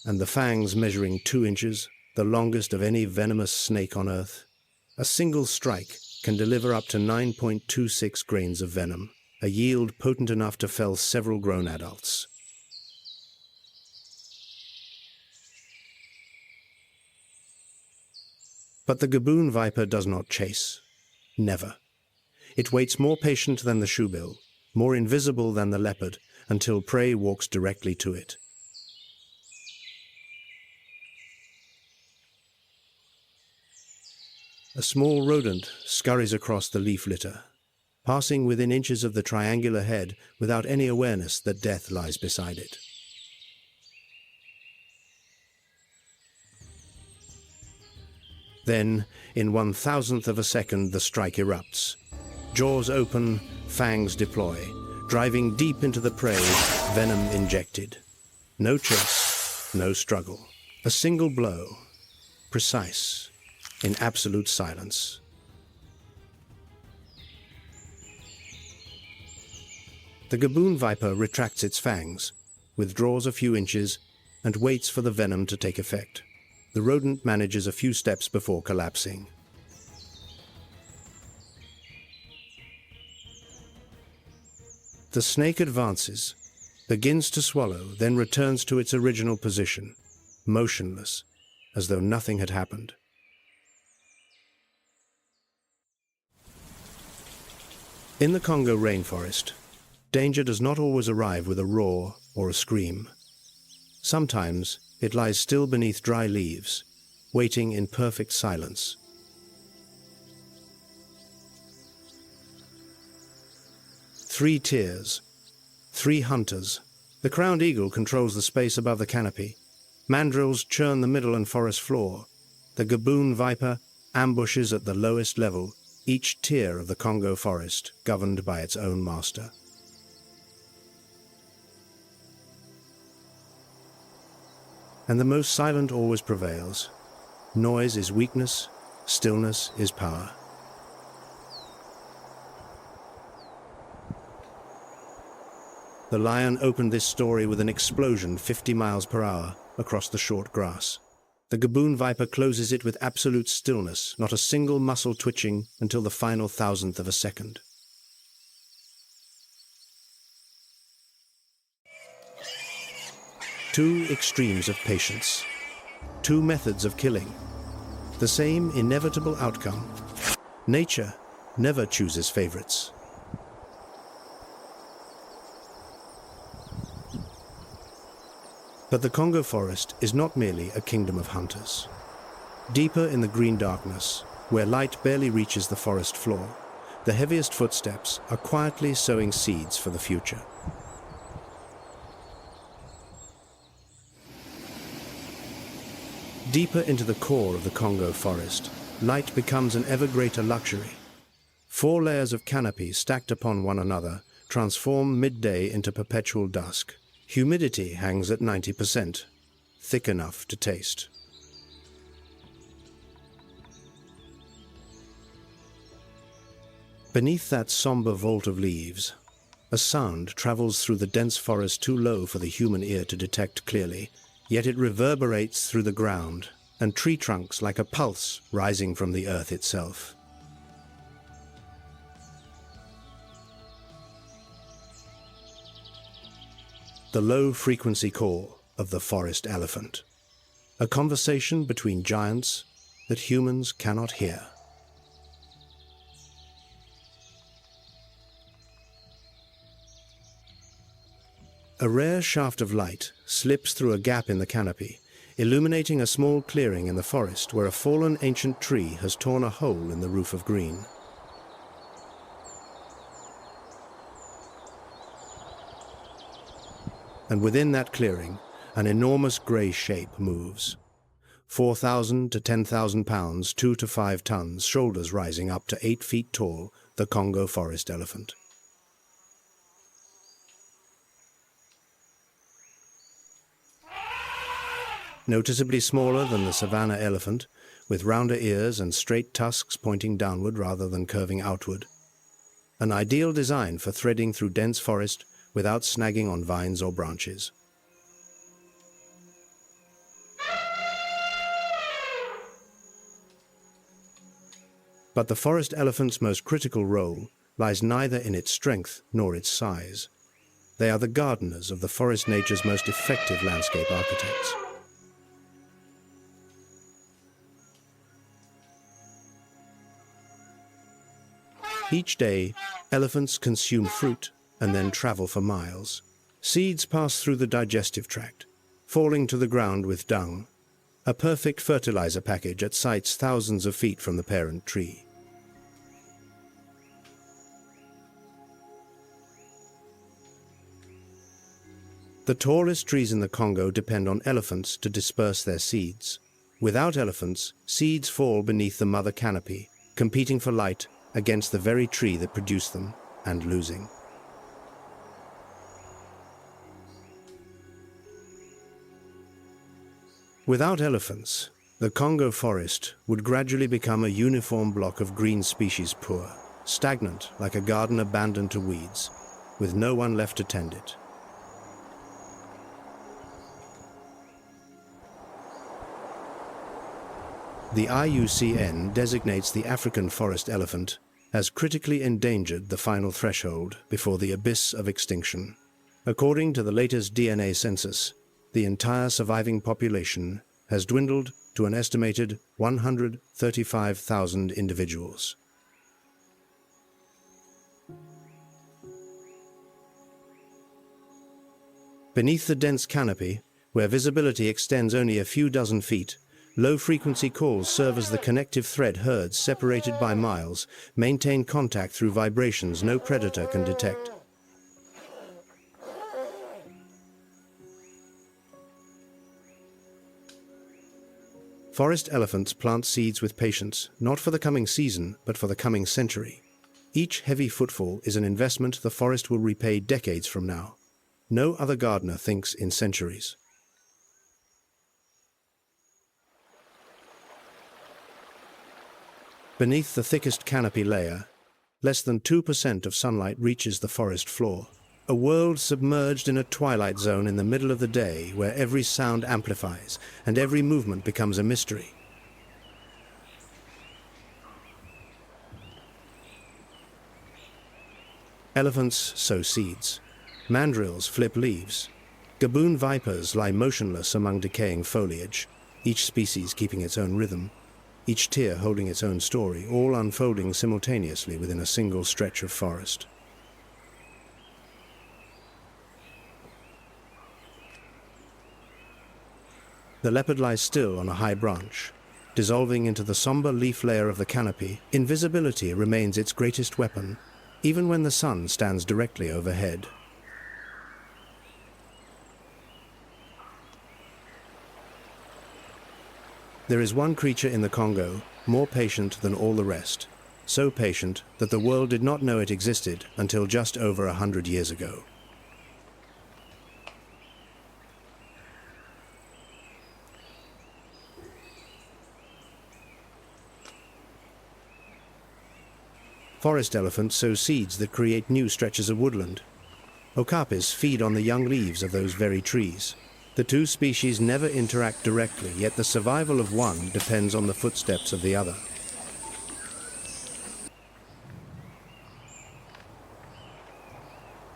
And the fangs measuring 2 inches, the longest of any venomous snake on earth. A single strike can deliver up to 9.26 grains of venom, a yield potent enough to fell several grown adults. But the gaboon viper does not chase. Never. It waits more patient than the shoebill, more invisible than the leopard, until prey walks directly to it. A small rodent scurries across the leaf litter, passing within inches of the triangular head without any awareness that death lies beside it. Then, in 1/1000th of a second, the strike erupts. Jaws open, fangs deploy, driving deep into the prey, venom injected. No chase, no struggle. A single blow, precise, in absolute silence. The gaboon viper retracts its fangs, withdraws a few inches, and waits for the venom to take effect. The rodent manages a few steps before collapsing. The snake advances, begins to swallow, then returns to its original position, motionless, as though nothing had happened. In the Congo rainforest, danger does not always arrive with a roar or a scream. Sometimes it lies still beneath dry leaves, waiting in perfect silence. Three tiers, 3 hunters. The crowned eagle controls the space above the canopy. Mandrills churn the middle and forest floor. The gaboon viper ambushes at the lowest level, each tier of the Congo forest governed by its own master. And the most silent always prevails. Noise is weakness, stillness is power. The lion opened this story with an explosion 50 miles per hour across the short grass. The gaboon viper closes it with absolute stillness, not a single muscle twitching until the final 1,000th of a second. Two extremes of patience, 2 methods of killing, the same inevitable outcome. Nature never chooses favorites. But the Congo forest is not merely a kingdom of hunters. Deeper in the green darkness, where light barely reaches the forest floor, the heaviest footsteps are quietly sowing seeds for the future. Deeper into the core of the Congo forest, light becomes an ever greater luxury. 4 layers of canopy stacked upon one another transform midday into perpetual dusk. Humidity hangs at 90%, thick enough to taste. Beneath that somber vault of leaves, a sound travels through the dense forest too low for the human ear to detect clearly, yet it reverberates through the ground and tree trunks like a pulse rising from the earth itself. the low-frequency call of the forest elephant. A conversation between giants that humans cannot hear. A rare shaft of light slips through a gap in the canopy, illuminating a small clearing in the forest where a fallen ancient tree has torn a hole in the roof of green. And within that clearing, an enormous grey shape moves. 4,000 to 10,000 pounds, 2 to 5 tons, shoulders rising up to 8 feet tall, the Congo forest elephant. Noticeably smaller than the savanna elephant, with rounder ears and straight tusks pointing downward rather than curving outward. An ideal design for threading through dense forest without snagging on vines or branches. But the forest elephant's most critical role lies neither in its strength nor its size. They are the gardeners of the forest nature's most effective landscape architects. Each day, elephants consume fruit and then travel for miles. Seeds pass through the digestive tract, falling to the ground with dung, a perfect fertilizer package at sites thousands of feet from the parent tree. The tallest trees in the Congo depend on elephants to disperse their seeds. Without elephants, seeds fall beneath the mother canopy, competing for light against the very tree that produced them, and losing. Without elephants, the Congo forest would gradually become a uniform block of green species poor, stagnant like a garden abandoned to weeds, with no one left to tend it. The IUCN designates the African forest elephant as critically endangered, the final threshold before the abyss of extinction. According to the latest DNA census, the entire surviving population has dwindled to an estimated 135,000 individuals. Beneath the dense canopy, where visibility extends only a few dozen feet, low-frequency calls serve as the connective thread. Herds separated by miles maintain contact through vibrations no predator can detect. Forest elephants plant seeds with patience, not for the coming season, but for the coming century. Each heavy footfall is an investment the forest will repay decades from now. No other gardener thinks in centuries. Beneath the thickest canopy layer, less than 2% of sunlight reaches the forest floor. A world submerged in a twilight zone in the middle of the day where every sound amplifies and every movement becomes a mystery. Elephants sow seeds. Mandrills flip leaves. Gaboon vipers lie motionless among decaying foliage, each species keeping its own rhythm, each tier holding its own story, all unfolding simultaneously within a single stretch of forest. The leopard lies still on a high branch, dissolving into the somber leaf layer of the canopy. Invisibility remains its greatest weapon, even when the sun stands directly overhead. There is one creature in the Congo more patient than all the rest, so patient that the world did not know it existed until just over 100 years ago. Forest elephants sow seeds that create new stretches of woodland. Okapis feed on the young leaves of those very trees. The two species never interact directly, yet the survival of one depends on the footsteps of the other.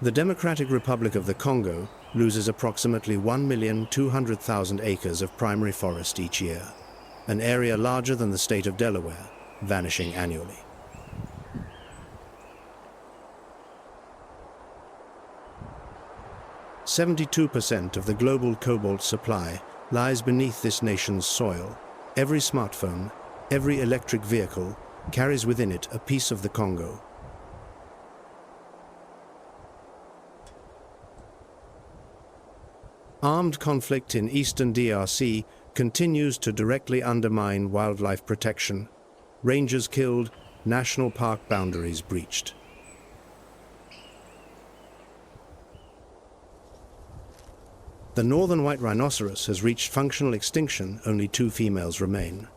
The Democratic Republic of the Congo loses approximately 1,200,000 acres of primary forest each year, an area larger than the state of Delaware, vanishing annually. "72% of the global cobalt supply lies beneath this nation's soil. Every smartphone, every electric vehicle carries within it a piece of the Congo. Armed conflict in eastern DRC continues to directly undermine wildlife protection. Rangers killed, national park boundaries breached. The northern white rhinoceros has reached functional extinction, only 2 females remain.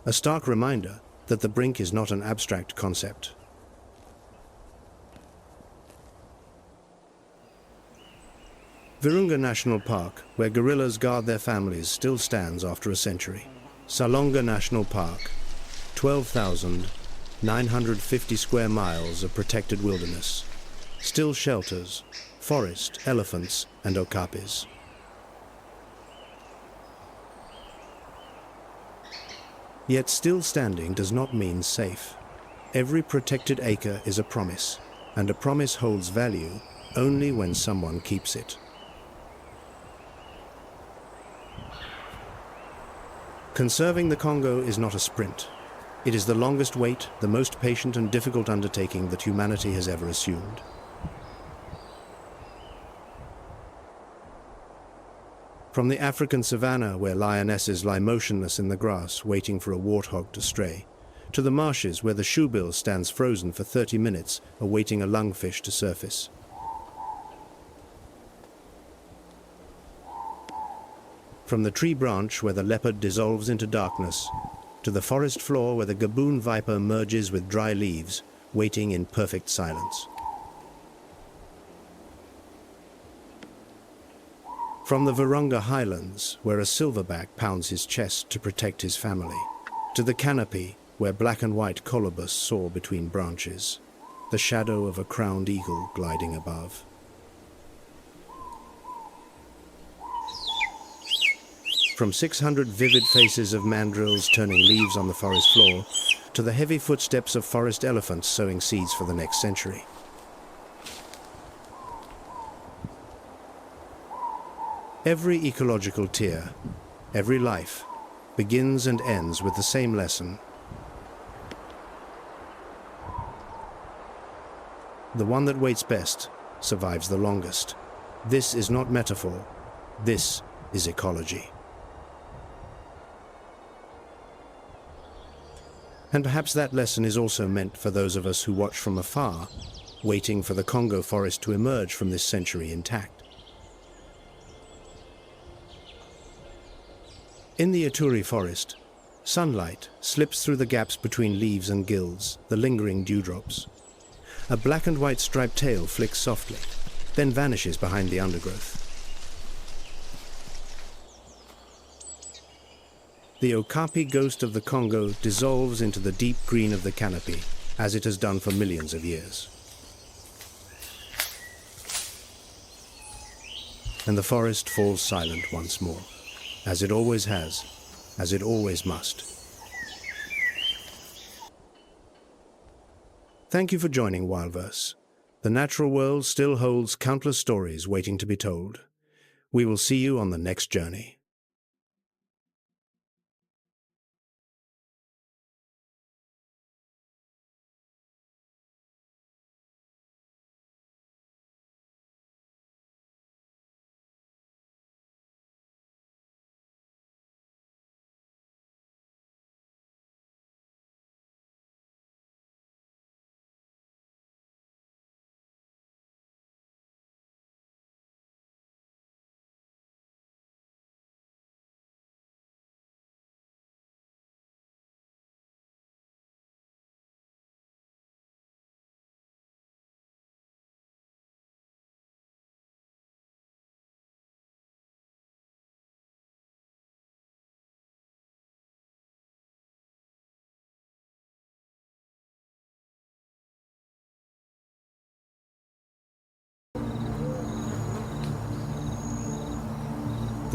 A stark reminder that the brink is not an abstract concept. Virunga National Park, where gorillas guard their families, still stands after a century. Salonga National Park, 12,950 square miles of protected wilderness, still shelters forest, elephants, and okapis. Yet still standing does not mean safe. Every protected acre is a promise, and a promise holds value only when someone keeps it. Conserving the Congo is not a sprint. It is the longest wait, the most patient and difficult undertaking that humanity has ever assumed. From the African savanna, where lionesses lie motionless in the grass waiting for a warthog to stray, to the marshes where the shoebill stands frozen for 30 minutes awaiting a lungfish to surface. From the tree branch where the leopard dissolves into darkness, to the forest floor where the gaboon viper merges with dry leaves, waiting in perfect silence. From the Virunga highlands, where a silverback pounds his chest to protect his family, to the canopy where black and white colobus soar between branches, the shadow of a crowned eagle gliding above. From 600 vivid faces of mandrills turning leaves on the forest floor, to the heavy footsteps of forest elephants sowing seeds for the next century. Every ecological tier, every life, begins and ends with the same lesson. The one that waits best survives the longest. This is not metaphor. This is ecology. And perhaps that lesson is also meant for those of us who watch from afar, waiting for the Congo forest to emerge from this century intact. In the Ituri forest, sunlight slips through the gaps between leaves and gills, the lingering dewdrops. A black and white striped tail flicks softly, then vanishes behind the undergrowth. The okapi ghost of the Congo dissolves into the deep green of the canopy, as it has done for millions of years. And the forest falls silent once more, as it always has, as it always must. Thank you for joining WildVerse. The natural world still holds countless stories waiting to be told. We will see you on the next journey.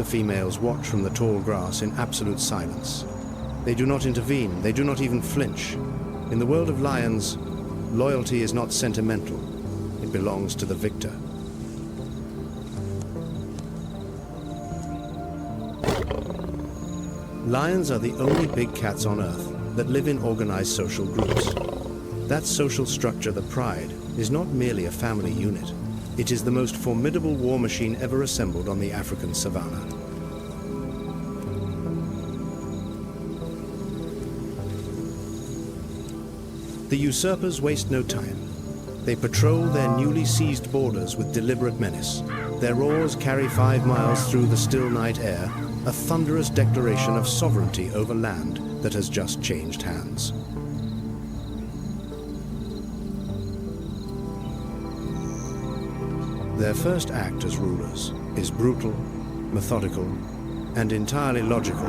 females watch from the tall grass in absolute silence. They do not intervene, they do not even flinch. In the world of lions, loyalty is not sentimental, it belongs to the victor. Lions are the only big cats on Earth that live in organized social groups. That social structure, the pride, is not merely a family unit. It is the most formidable war machine ever assembled on the African savanna. The usurpers waste no time. They patrol their newly seized borders with deliberate menace. Their roars carry 5 miles through the still night air, a thunderous declaration of sovereignty over land that has just changed hands. Their first act as rulers is brutal, methodical, and entirely logical,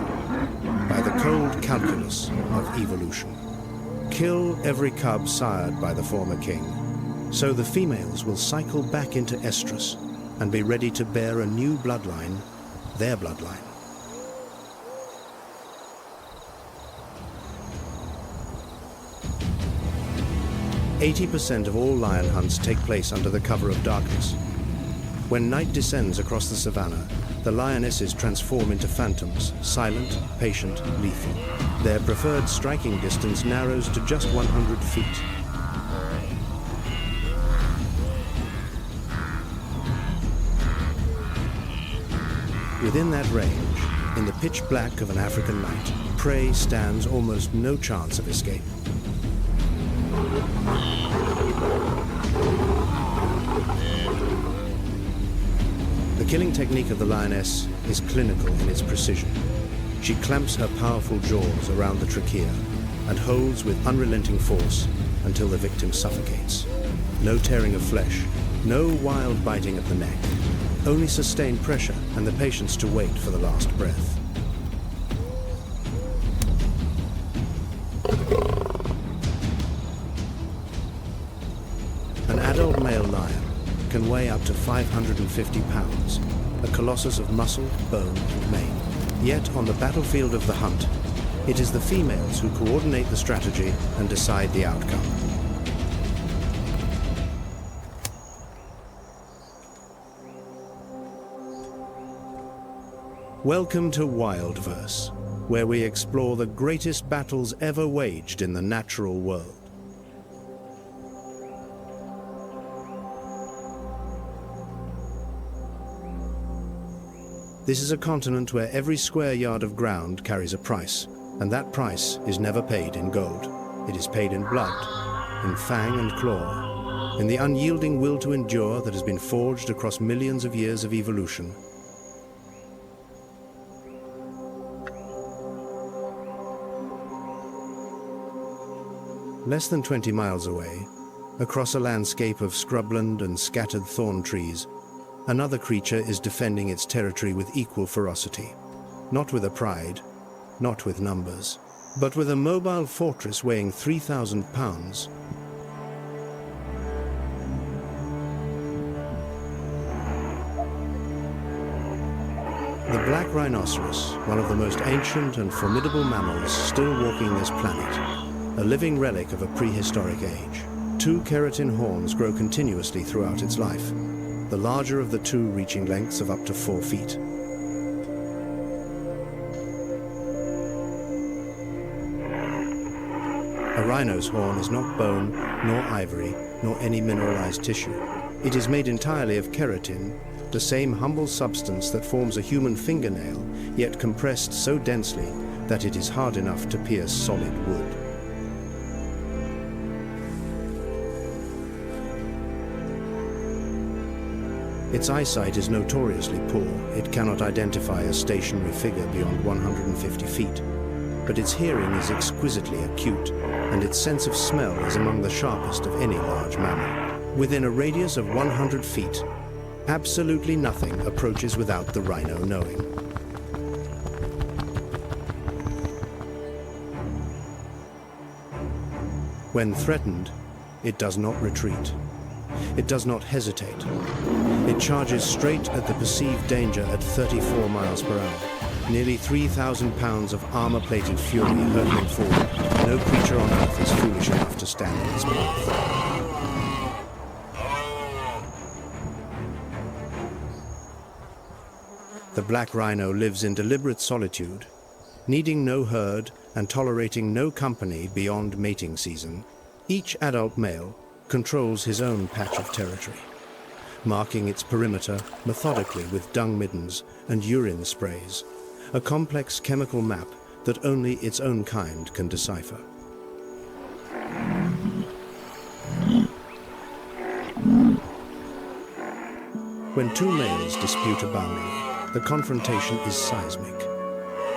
by the cold calculus of evolution. Kill every cub sired by the former king, so the females will cycle back into estrus and be ready to bear a new bloodline, their bloodline. "80% of all lion hunts take place under the cover of darkness. When night descends across the savanna, the lionesses transform into phantoms, silent, patient, lethal. Their preferred striking distance narrows to just 100 feet. Within that range, in the pitch black of an African night, prey stands almost no chance of escape. The killing technique of the lioness is clinical in its precision. She clamps her powerful jaws around the trachea and holds with unrelenting force until the victim suffocates. No tearing of flesh, no wild biting at the neck, only sustained pressure and the patience to wait for the last breath. An adult male lion can weigh up to 550 pounds, a colossus of muscle, bone, and mane. Yet on the battlefield of the hunt, it is the females who coordinate the strategy and decide the outcome. Welcome to WildVerse, where we explore the greatest battles ever waged in the natural world. This is a continent where every square yard of ground carries a price, and that price is never paid in gold. It is paid in blood, in fang and claw, in the unyielding will to endure that has been forged across millions of years of evolution. Less than 20 miles away, across a landscape of scrubland and scattered thorn trees, another creature is defending its territory with equal ferocity. Not with a pride, not with numbers, but with a mobile fortress weighing 3,000 pounds. The black rhinoceros, one of the most ancient and formidable mammals still walking this planet, a living relic of a prehistoric age. 2 keratin horns grow continuously throughout its life, the larger of the 2 reaching lengths of up to 4 feet. A rhino's horn is not bone, nor ivory, nor any mineralized tissue. It is made entirely of keratin, the same humble substance that forms a human fingernail, yet compressed so densely that it is hard enough to pierce solid wood. Its eyesight is notoriously poor. It cannot identify a stationary figure beyond 150 feet. But its hearing is exquisitely acute, and its sense of smell is among the sharpest of any large mammal. Within a radius of 100 feet, absolutely nothing approaches without the rhino knowing. When threatened, it does not retreat. It does not hesitate. It charges straight at the perceived danger at 34 miles per hour. Nearly 3,000 pounds of armor-plated fury hurtling forward. No creature on Earth is foolish enough to stand in its path. The black rhino lives in deliberate solitude, needing no herd and tolerating no company beyond mating season. Each adult male controls his own patch of territory, marking its perimeter methodically with dung middens and urine sprays, a complex chemical map that only its own kind can decipher. When two males dispute a boundary, the confrontation is seismic.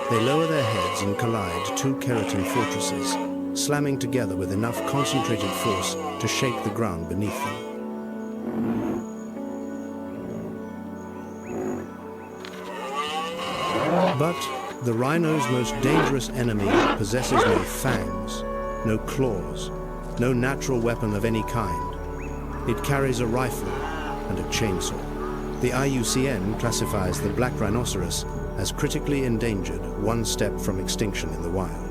They lower their heads and collide two keratin fortresses, slamming together with enough concentrated force to shake the ground beneath them. But the rhino's most dangerous enemy possesses no fangs, no claws, no natural weapon of any kind. It carries a rifle and a chainsaw. The IUCN classifies the black rhinoceros as critically endangered, one step from extinction in the wild.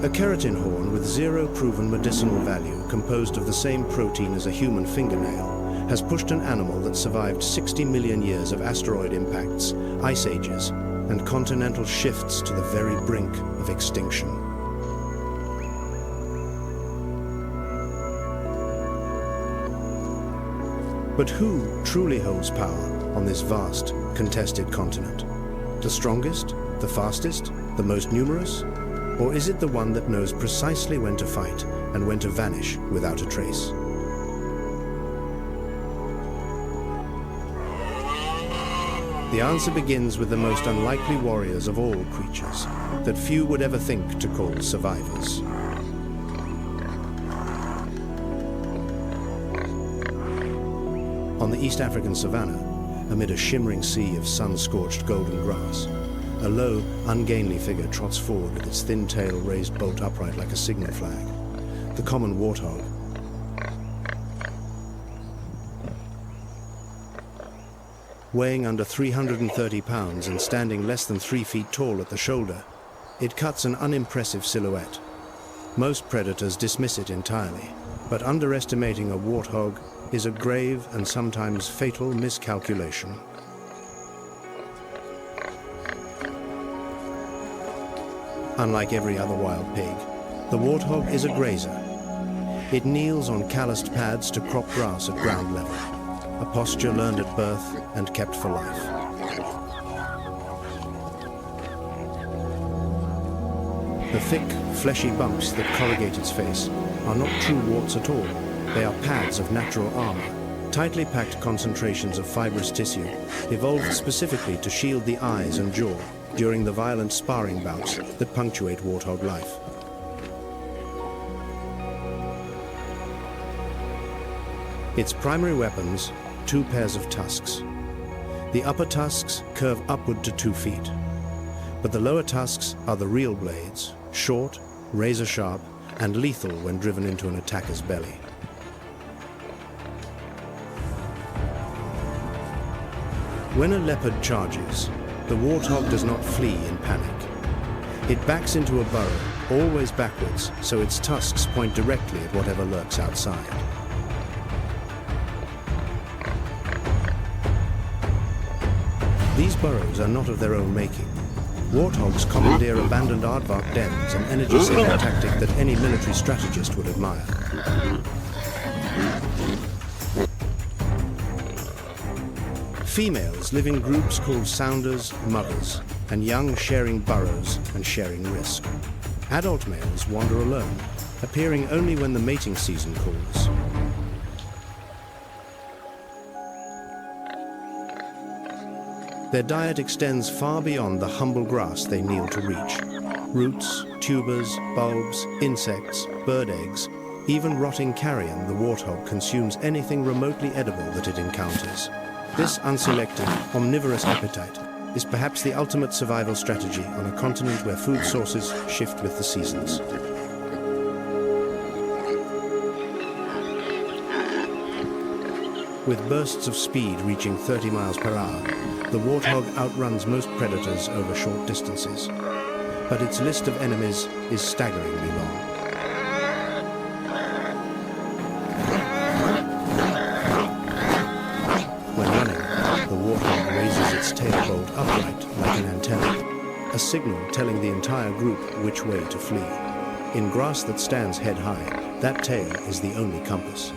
A keratin horn with zero proven medicinal value, composed of the same protein as a human fingernail, has pushed an animal that survived 60 million years of asteroid impacts, ice ages, and continental shifts to the very brink of extinction. But who truly holds power on this vast, contested continent? The strongest? The fastest? The most numerous? Or is it the one that knows precisely when to fight and when to vanish without a trace? The answer begins with the most unlikely warriors of all creatures, that few would ever think to call survivors. On the East African savannah, amid a shimmering sea of sun-scorched golden grass, a low, ungainly figure trots forward with its thin tail raised bolt upright like a signal flag. The common warthog. Weighing under 330 pounds and standing less than 3 feet tall at the shoulder, it cuts an unimpressive silhouette. Most predators dismiss it entirely, but underestimating a warthog is a grave and sometimes fatal miscalculation. Unlike every other wild pig, the warthog is a grazer. It kneels on calloused pads to crop grass at ground level, a posture learned at birth and kept for life. The thick, fleshy bumps that corrugate its face are not true warts at all. They are pads of natural armor, tightly packed concentrations of fibrous tissue, evolved specifically to shield the eyes and jaw during the violent sparring bouts that punctuate warthog life. Its primary weapons, 2 pairs of tusks. The upper tusks curve upward to 2 feet, but the lower tusks are the real blades, short, razor-sharp, and lethal when driven into an attacker's belly. When a leopard charges, the warthog does not flee in panic. It backs into a burrow, always backwards, so its tusks point directly at whatever lurks outside. These burrows are not of their own making. Warthogs commandeer abandoned aardvark dens, an energy-saving tactic that any military strategist would admire. Females live in groups called sounders, mothers, and young sharing burrows and sharing risk. Adult males wander alone, appearing only when the mating season calls. Their diet extends far beyond the humble grass they kneel to reach. Roots, tubers, bulbs, insects, bird eggs, even rotting carrion, the warthog consumes anything remotely edible that it encounters. This unselected, omnivorous appetite is perhaps the ultimate survival strategy on a continent where food sources shift with the seasons. With bursts of speed reaching 30 miles per hour, the warthog outruns most predators over short distances. But its list of enemies is staggeringly long. When running, the warthog raises its tail bolt upright like an antenna, a signal telling the entire group which way to flee. In grass that stands head high, that tail is the only compass.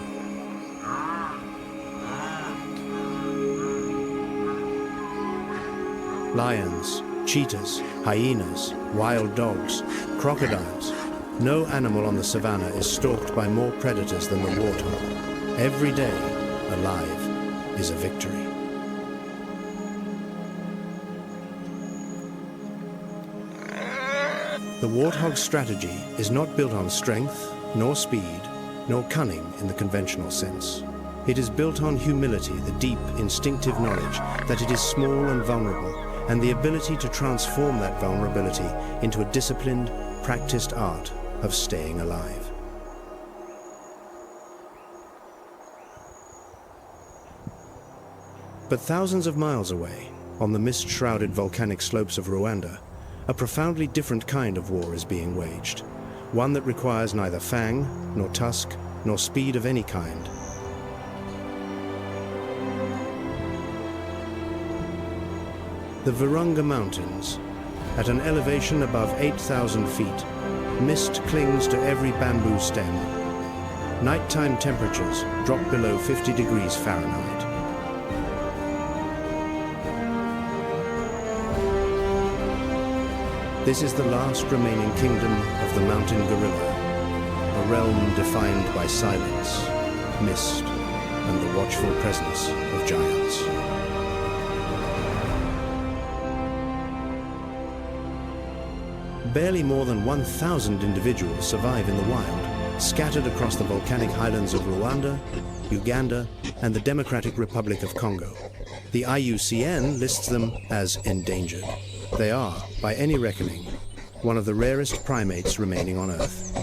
Lions, cheetahs, hyenas, wild dogs, crocodiles. No animal on the savannah is stalked by more predators than the warthog. Every day, alive, is a victory. The warthog's strategy is not built on strength, nor speed, nor cunning in the conventional sense. It is built on humility, the deep, instinctive knowledge that it is small and vulnerable, and the ability to transform that vulnerability into a disciplined, practiced art of staying alive. But thousands of miles away, on the mist-shrouded volcanic slopes of Rwanda, a profoundly different kind of war is being waged, one that requires neither fang, nor tusk, nor speed of any kind. The Virunga Mountains, at an elevation above 8,000 feet, mist clings to every bamboo stem. Nighttime temperatures drop below 50 degrees Fahrenheit. This is the last remaining kingdom of the mountain gorilla, a realm defined by silence, mist, and the watchful presence of giants. Barely more than 1,000 individuals survive in the wild, scattered across the volcanic highlands of Rwanda, Uganda, and the Democratic Republic of Congo. The IUCN lists them as endangered. They are, by any reckoning, one of the rarest primates remaining on Earth.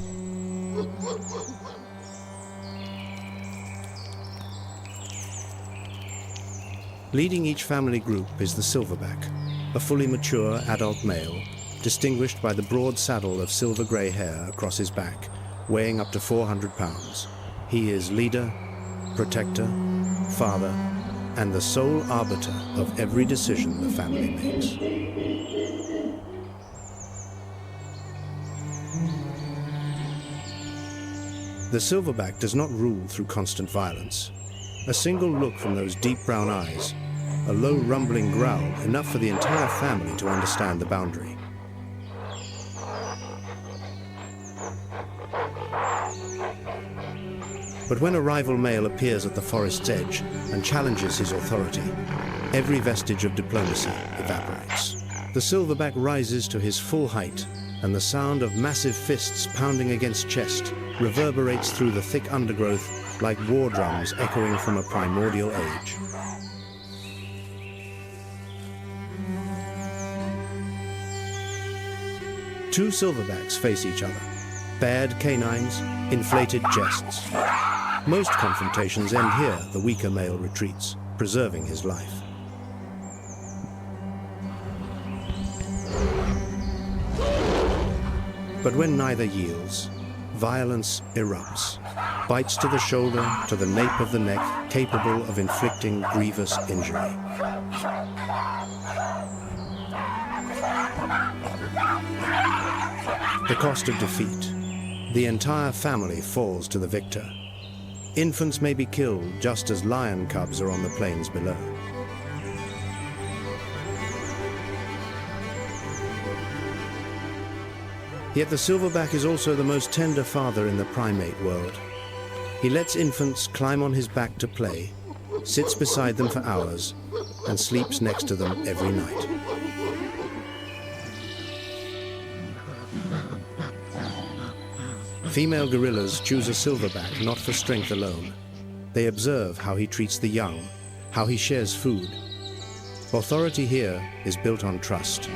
Leading each family group is the silverback, a fully mature adult male, distinguished by the broad saddle of silver-gray hair across his back, weighing up to 400 pounds. He is leader, protector, father, and the sole arbiter of every decision the family makes. The silverback does not rule through constant violence. A single look from those deep brown eyes, a low rumbling growl, enough for the entire family to understand the boundary. But when a rival male appears at the forest's edge and challenges his authority, every vestige of diplomacy evaporates. The silverback rises to his full height, and the sound of massive fists pounding against chest reverberates through the thick undergrowth like war drums echoing from a primordial age. Two silverbacks face each other. Bared canines, inflated chests. Most confrontations end here. The weaker male retreats, preserving his life. But when neither yields, violence erupts. Bites to the shoulder, to the nape of the neck, capable of inflicting grievous injury. The cost of defeat. The entire family falls to the victor. Infants may be killed just as lion cubs are on the plains below. Yet the silverback is also the most tender father in the primate world. He lets infants climb on his back to play, sits beside them for hours, and sleeps next to them every night. Female gorillas choose a silverback not for strength alone. They observe how he treats the young, how he shares food. Authority here is built on trust.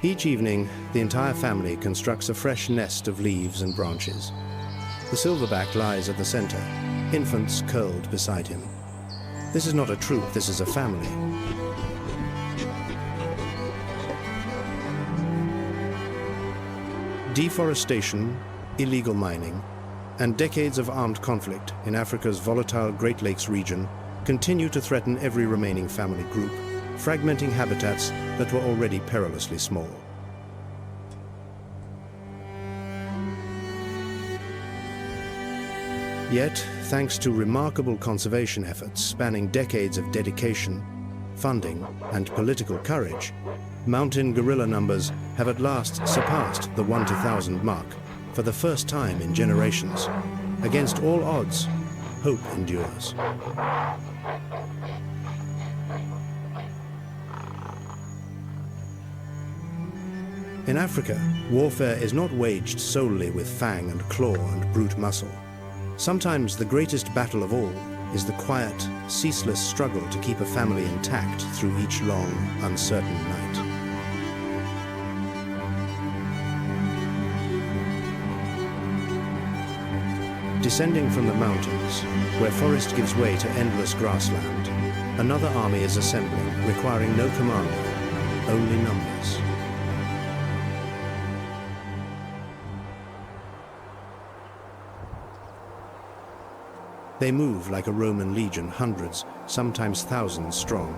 Each evening, the entire family constructs a fresh nest of leaves and branches. The silverback lies at the center, infants curled beside him. This is not a troop, this is a family. Deforestation, illegal mining, and decades of armed conflict in Africa's volatile Great Lakes region continue to threaten every remaining family group, fragmenting habitats that were already perilously small. Yet, thanks to remarkable conservation efforts spanning decades of dedication, funding, and political courage, mountain gorilla numbers have at last surpassed the 1 to 1,000 mark for the first time in generations. Against all odds, hope endures. In Africa, warfare is not waged solely with fang and claw and brute muscle. Sometimes the greatest battle of all is the quiet, ceaseless struggle to keep a family intact through each long, uncertain night. Descending from the mountains, where forest gives way to endless grassland, another army is assembling, requiring no commander, only numbers. They move like a Roman legion, hundreds, sometimes thousands strong,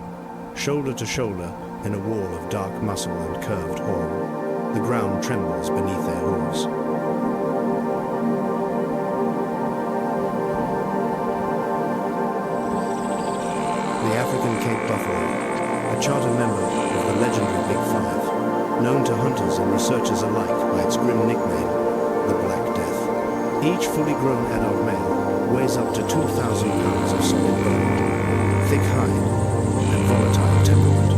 shoulder to shoulder in a wall of dark muscle and curved horn. The ground trembles beneath their hooves. The African Cape buffalo, a charter member of the legendary Big Five, known to hunters and researchers alike by its grim nickname, the Black Death. Each fully grown adult male weighs up to 2,000 pounds of solid bone, thick hide, and volatile temperament.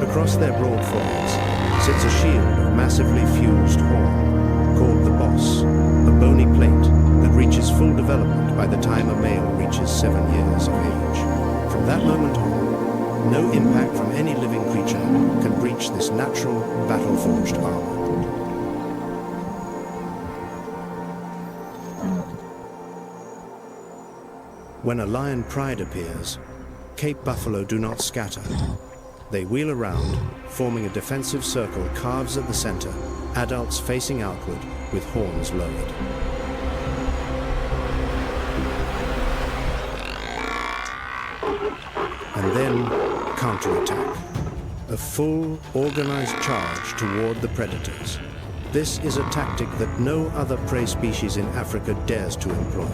Across their broad foreheads sits a shield of massively fused horn, called the boss, a bony plate that reaches full development by the time a male reaches 7 years of age. From that moment on, no impact from any living creature can breach this natural, battle-forged armor. When a lion pride appears, Cape buffalo do not scatter. They wheel around, forming a defensive circle, calves at the center, adults facing outward with horns lowered. And then, counterattack. A full, organized charge toward the predators. This is a tactic that no other prey species in Africa dares to employ.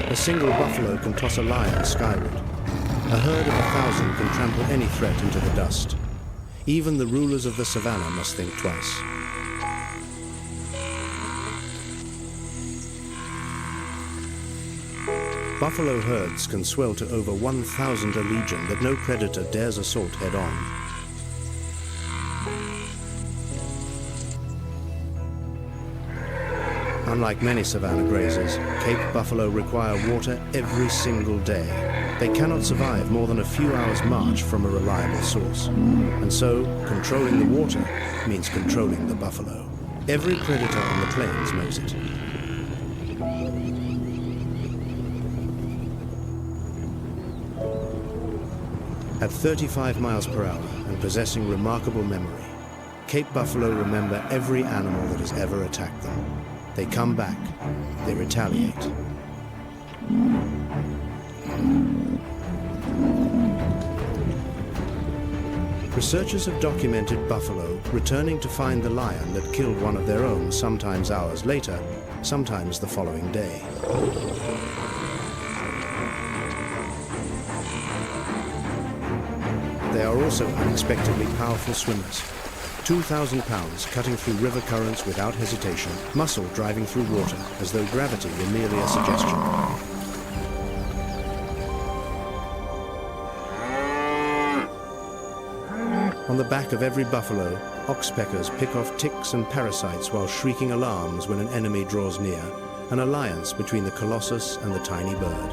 A single buffalo can toss a lion skyward. A herd of 1,000 can trample any threat into the dust. Even the rulers of the savannah must think twice. Buffalo herds can swell to over 1,000 a legion that no predator dares assault head-on. Unlike many savanna grazers, Cape buffalo require water every single day. They cannot survive more than a few hours' march from a reliable source. And so, controlling the water means controlling the buffalo. Every predator on the plains knows it. At 35 miles per hour and possessing remarkable memory, Cape buffalo remember every animal that has ever attacked them. They come back, they retaliate. Researchers have documented buffalo returning to find the lion that killed one of their own, sometimes hours later, sometimes the following day. They are also unexpectedly powerful swimmers. 2,000 pounds cutting through river currents without hesitation, muscle driving through water as though gravity were merely a suggestion. On the back of every buffalo Oxpeckers pick off ticks and parasites while shrieking alarms when an enemy draws near, an alliance between the colossus and the tiny bird.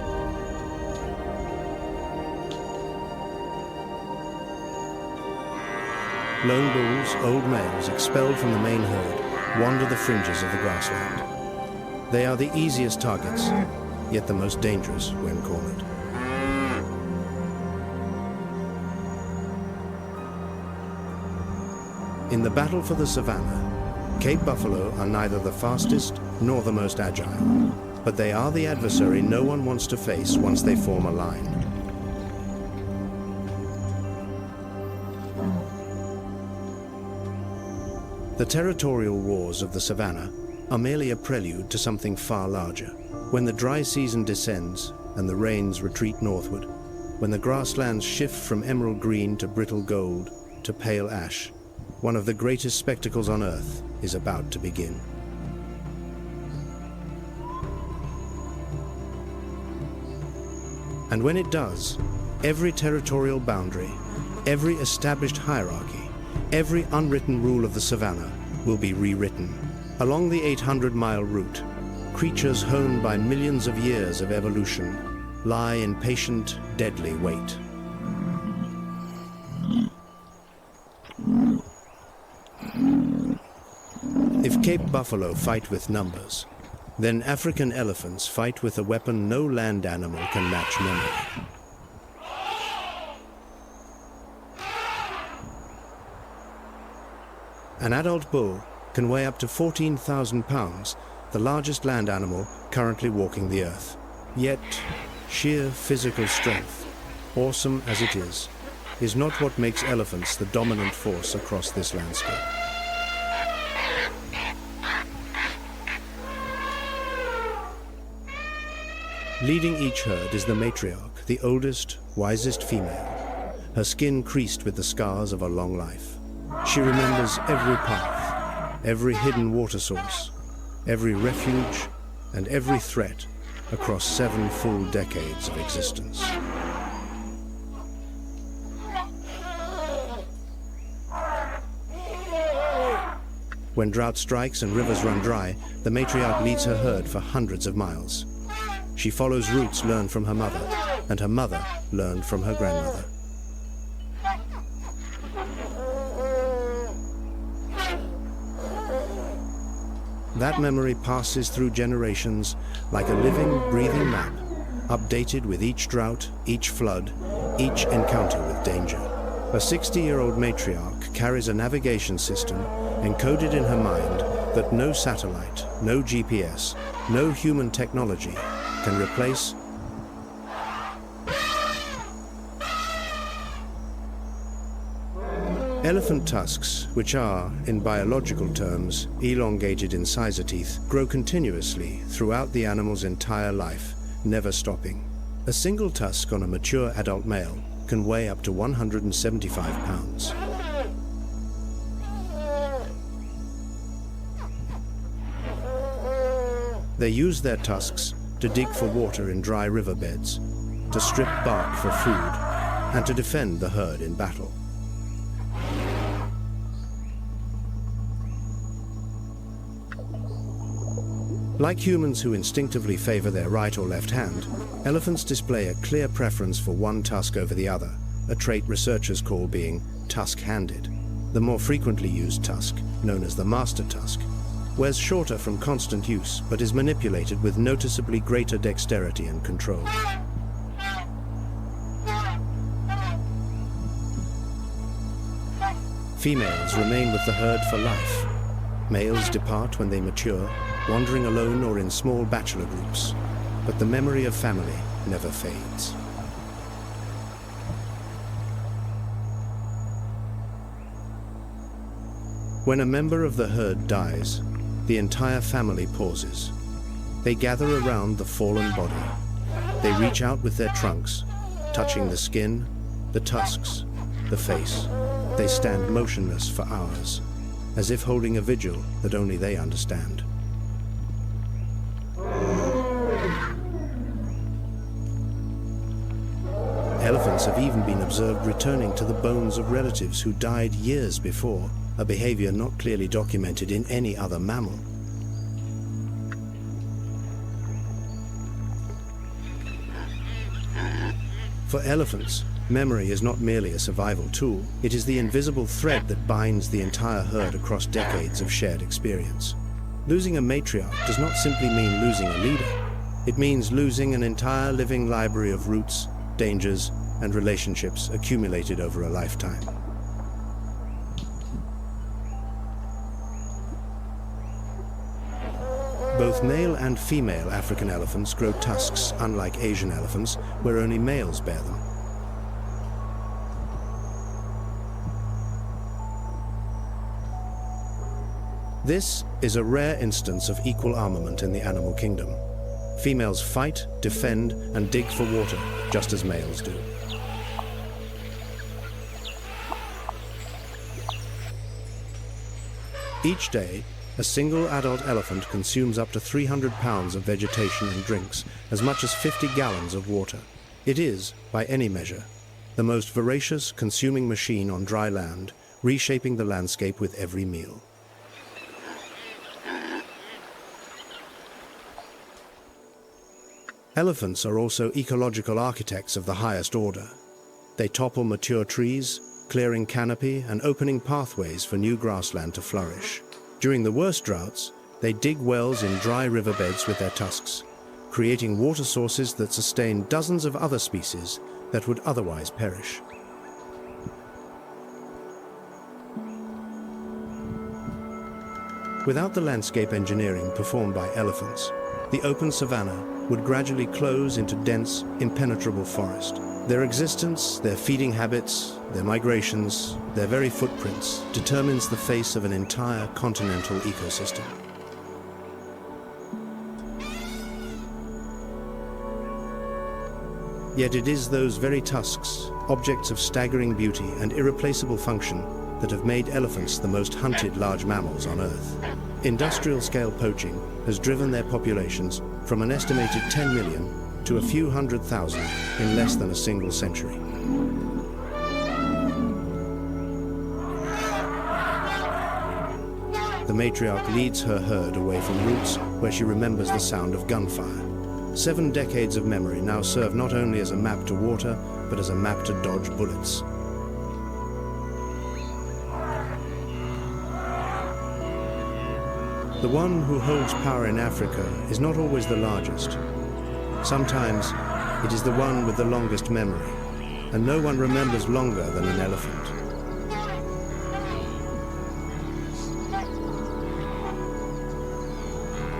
Lone bulls, old males expelled from the main herd, wander the fringes of the grassland. They are the easiest targets, yet the most dangerous when cornered. In the battle for the savannah, Cape buffalo are neither the fastest nor the most agile, but they are the adversary no one wants to face once they form a line. The territorial wars of the savannah are merely a prelude to something far larger. When the dry season descends and the rains retreat northward, when the grasslands shift from emerald green to brittle gold to pale ash, one of the greatest spectacles on Earth is about to begin. And when it does, every territorial boundary, every established hierarchy, every unwritten rule of the savannah will be rewritten. Along the 800-mile route, creatures honed by millions of years of evolution lie in patient, deadly wait. If Cape buffalo fight with numbers, then African elephants fight with a weapon no land animal can match: memory. An adult bull can weigh up to 14,000 pounds, the largest land animal currently walking the earth. Yet, sheer physical strength, awesome as it is not what makes elephants the dominant force across this landscape. Leading each herd is the matriarch, the oldest, wisest female, her skin creased with the scars of a long life. She remembers every path, every hidden water source, every refuge, and every threat across 7 full decades of existence. When drought strikes and rivers run dry, the matriarch leads her herd for hundreds of miles. She follows routes learned from her mother, and her mother learned from her grandmother. That memory passes through generations like a living, breathing map, updated with each drought, each flood, each encounter with danger. A 60-year-old matriarch carries a navigation system encoded in her mind that no satellite, no GPS, no human technology can replace. Elephant tusks, which are, in biological terms, elongated incisor teeth, grow continuously throughout the animal's entire life, never stopping. A single tusk on a mature adult male can weigh up to 175 pounds. They use their tusks to dig for water in dry riverbeds, to strip bark for food, and to defend the herd in battle. Like humans who instinctively favor their right or left hand, elephants display a clear preference for one tusk over the other, a trait researchers call being tusk-handed. The more frequently used tusk, known as the master tusk, wears shorter from constant use, but is manipulated with noticeably greater dexterity and control. Females remain with the herd for life. Males depart when they mature, wandering alone or in small bachelor groups, but the memory of family never fades. When a member of the herd dies, the entire family pauses. They gather around the fallen body. They reach out with their trunks, touching the skin, the tusks, the face. They stand motionless for hours, as if holding a vigil that only they understand. Elephants have even been observed returning to the bones of relatives who died years before, a behavior not clearly documented in any other mammal. For elephants, memory is not merely a survival tool, it is the invisible thread that binds the entire herd across decades of shared experience. Losing a matriarch does not simply mean losing a leader. It means losing an entire living library of roots, dangers, and relationships accumulated over a lifetime. Both male and female African elephants grow tusks, unlike Asian elephants, where only males bear them. This is a rare instance of equal armament in the animal kingdom. Females fight, defend, and dig for water, just as males do. Each day, a single adult elephant consumes up to 300 pounds of vegetation and drinks as much as 50 gallons of water. It is, by any measure, the most voracious consuming machine on dry land, reshaping the landscape with every meal. Elephants are also ecological architects of the highest order. They topple mature trees, clearing canopy and opening pathways for new grassland to flourish. During the worst droughts, they dig wells in dry riverbeds with their tusks, creating water sources that sustain dozens of other species that would otherwise perish. Without the landscape engineering performed by elephants, the open savanna would gradually close into dense, impenetrable forest. Their existence, their feeding habits, their migrations, their very footprints determines the face of an entire continental ecosystem. Yet it is those very tusks, objects of staggering beauty and irreplaceable function, that have made elephants the most hunted large mammals on Earth. Industrial-scale poaching has driven their populations from an estimated 10 million to a few 100,000 in less than a single century. The matriarch leads her herd away from roots where she remembers the sound of gunfire. 7 decades of memory now serve not only as a map to water, but as a map to dodge bullets. The one who holds power in Africa is not always the largest. Sometimes it is the one with the longest memory, and no one remembers longer than an elephant.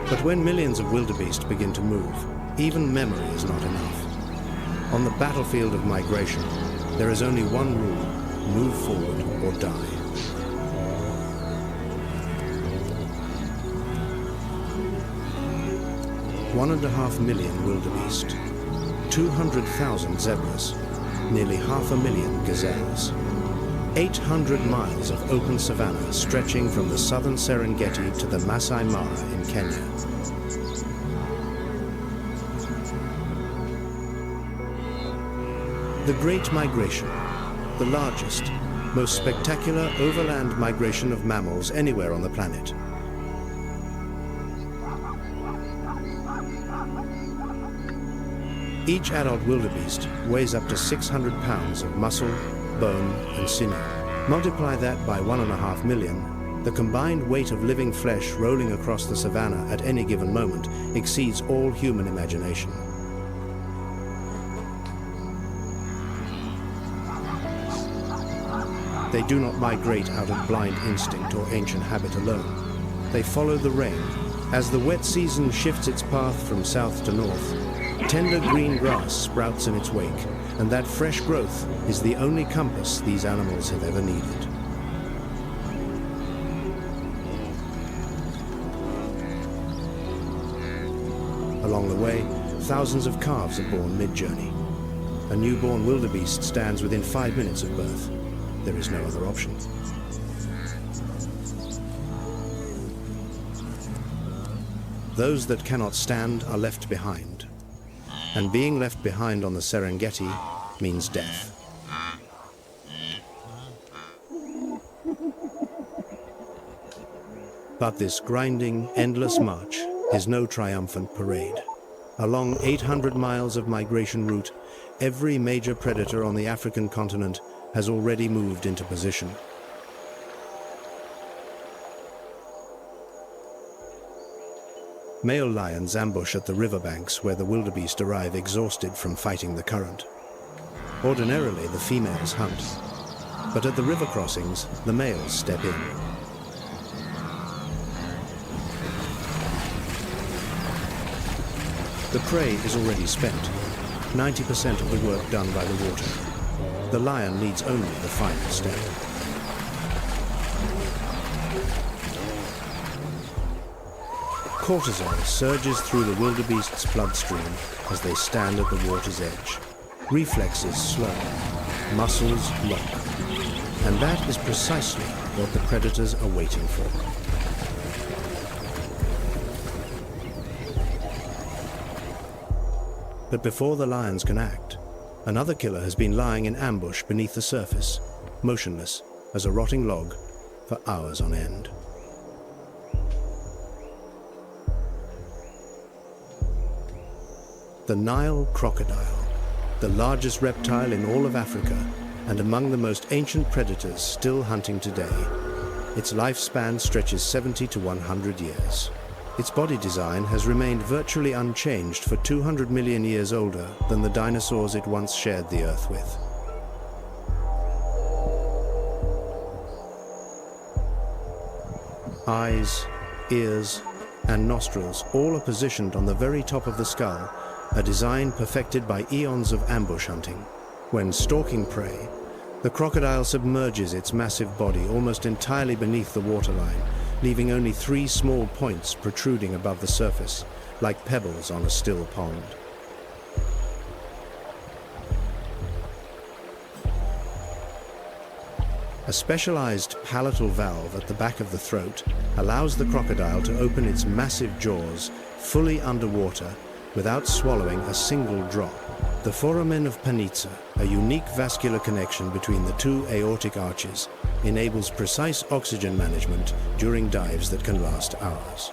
But when millions of wildebeest begin to move, even memory is not enough. On the battlefield of migration, there is only one rule: move forward or die. One and a half million wildebeest, 200,000 zebras, nearly 500,000 gazelles, 800 miles of open savanna stretching from the southern Serengeti to the Masai Mara in Kenya. The Great Migration, the largest, most spectacular overland migration of mammals anywhere on the planet. Each adult wildebeest weighs up to 600 pounds of muscle, bone, and sinew. Multiply that by 1.5 million, the combined weight of living flesh rolling across the savanna at any given moment exceeds all human imagination. They do not migrate out of blind instinct or ancient habit alone. They follow the rain. As the wet season shifts its path from south to north, tender green grass sprouts in its wake, and that fresh growth is the only compass these animals have ever needed. Along the way, thousands of calves are born mid-journey. A newborn wildebeest stands within 5 minutes of birth. There is no other option. Those that cannot stand are left behind. And being left behind on the Serengeti means death. But this grinding, endless march is no triumphant parade. Along 800 miles of migration route, every major predator on the African continent has already moved into position. Male lions ambush at the riverbanks where the wildebeest arrive exhausted from fighting the current. Ordinarily, the females hunt, but at the river crossings, the males step in. The prey is already spent, 90% of the work done by the water. The lion needs only the final step. Cortisol surges through the wildebeest's bloodstream as they stand at the water's edge. Reflexes slow, muscles lock, and that is precisely what the predators are waiting for. But before the lions can act, another killer has been lying in ambush beneath the surface, motionless as a rotting log for hours on end. The Nile crocodile, the largest reptile in all of Africa and among the most ancient predators still hunting today. Its lifespan stretches 70 to 100 years. Its body design has remained virtually unchanged for 200 million years older than the dinosaurs it once shared the Earth with. Eyes, ears, and nostrils all are positioned on the very top of the skull, a design perfected by eons of ambush hunting. When stalking prey, the crocodile submerges its massive body almost entirely beneath the waterline, leaving only 3 small points protruding above the surface, like pebbles on a still pond. A specialized palatal valve at the back of the throat allows the crocodile to open its massive jaws fully underwater without swallowing a single drop. The foramen of Panizza, a unique vascular connection between the 2 aortic arches, enables precise oxygen management during dives that can last hours.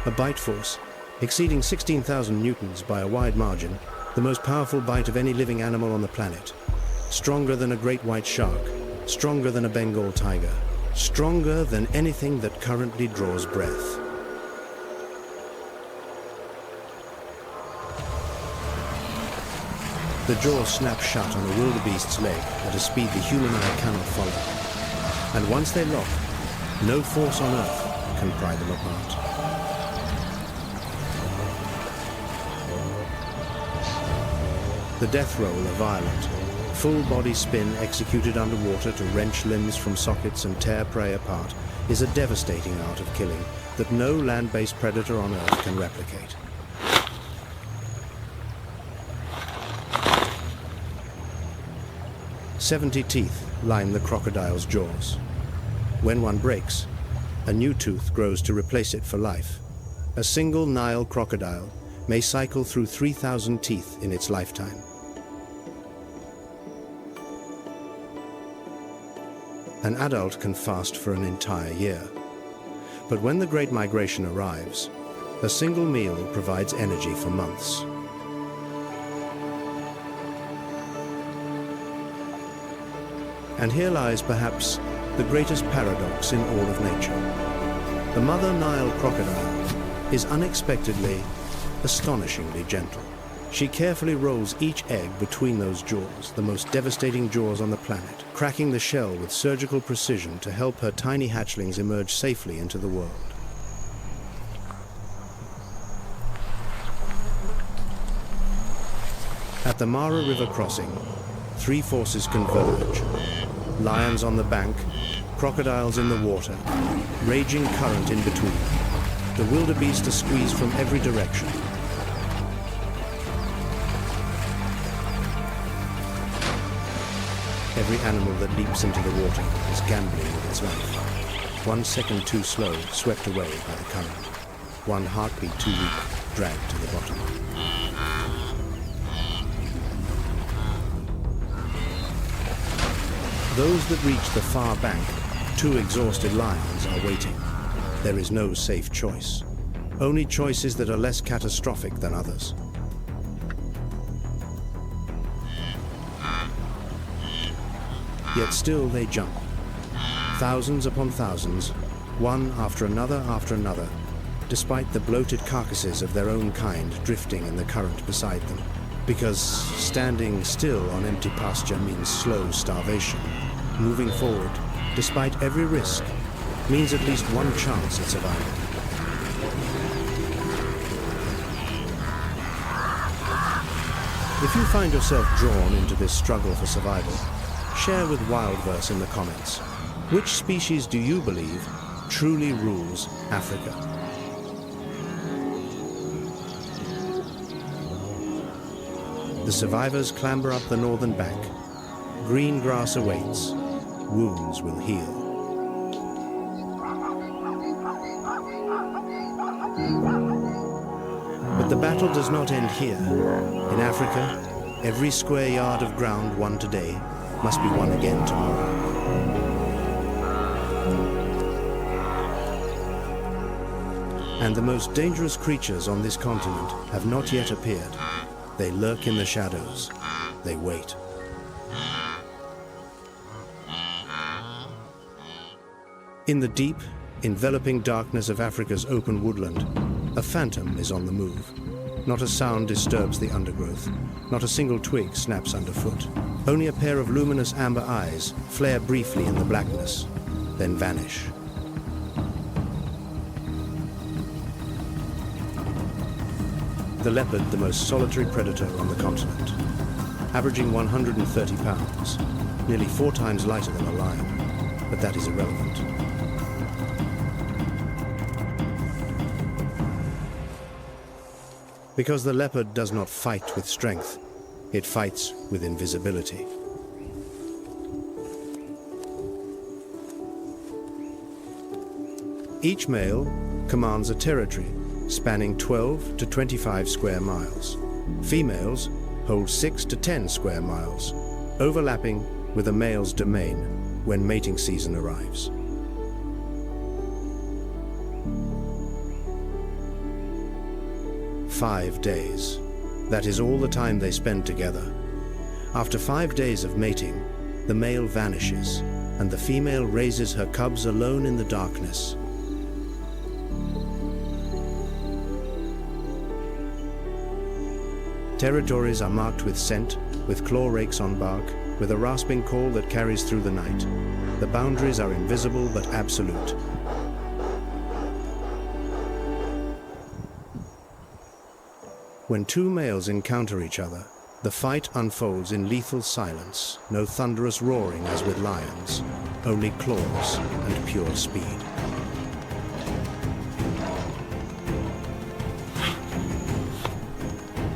A bite force exceeding 16,000 newtons by a wide margin, the most powerful bite of any living animal on the planet. Stronger than a great white shark, stronger than a Bengal tiger, stronger than anything that currently draws breath. The jaw snaps shut on the wildebeest's leg at a speed the human eye cannot follow. And once they lock, no force on earth can pry them apart. The death roll are violent. Full body spin executed underwater to wrench limbs from sockets and tear prey apart is a devastating art of killing that no land-based predator on Earth can replicate. "70 teeth line the crocodile's jaws. When one breaks, a new tooth grows to replace it for life. A single Nile crocodile may cycle through 3,000 teeth in its lifetime. An adult can fast for an entire year. But when the Great Migration arrives, a single meal provides energy for months. And here lies perhaps the greatest paradox in all of nature. The mother Nile crocodile is unexpectedly, astonishingly gentle. She carefully rolls each egg between those jaws, the most devastating jaws on the planet, cracking the shell with surgical precision to help her tiny hatchlings emerge safely into the world. At the Mara River crossing, 3 forces converge. Lions on the bank, crocodiles in the water, raging current in between. The wildebeest are squeezed from every direction. Every animal that leaps into the water is gambling with its life. 1 second too slow, swept away by the current. 1 heartbeat too weak, dragged to the bottom. Those that reach the far bank, two exhausted lions are waiting. There is no safe choice. Only choices that are less catastrophic than others. Yet still they jump. Thousands upon thousands, one after another, despite the bloated carcasses of their own kind drifting in the current beside them. Because standing still on empty pasture means slow starvation. Moving forward, despite every risk, means at least one chance at survival. If you find yourself drawn into this struggle for survival, share with WildVerse in the comments. Which species do you believe truly rules Africa? The survivors clamber up the northern bank. Green grass awaits. Wounds will heal. But the battle does not end here. In Africa, every square yard of ground won today must be won again tomorrow. And the most dangerous creatures on this continent have not yet appeared. They lurk in the shadows. They wait. In the deep, enveloping darkness of Africa's open woodland, a phantom is on the move. Not a sound disturbs the undergrowth. Not a single twig snaps underfoot. Only a pair of luminous amber eyes flare briefly in the blackness, then vanish. The leopard, the most solitary predator on the continent, averaging 130 pounds, nearly 4 times lighter than a lion, but that is irrelevant. Because the leopard does not fight with strength, it fights with invisibility. Each male commands a territory spanning 12 to 25 square miles. Females hold 6 to 10 square miles, overlapping with a male's domain when mating season arrives. "5 days. That is all the time they spend together. After 5 days of mating, the male vanishes, and the female raises her cubs alone in the darkness. Territories are marked with scent, with claw rakes on bark, with a rasping call that carries through the night. The boundaries are invisible but absolute. When two males encounter each other, the fight unfolds in lethal silence, no thunderous roaring as with lions, only claws and pure speed.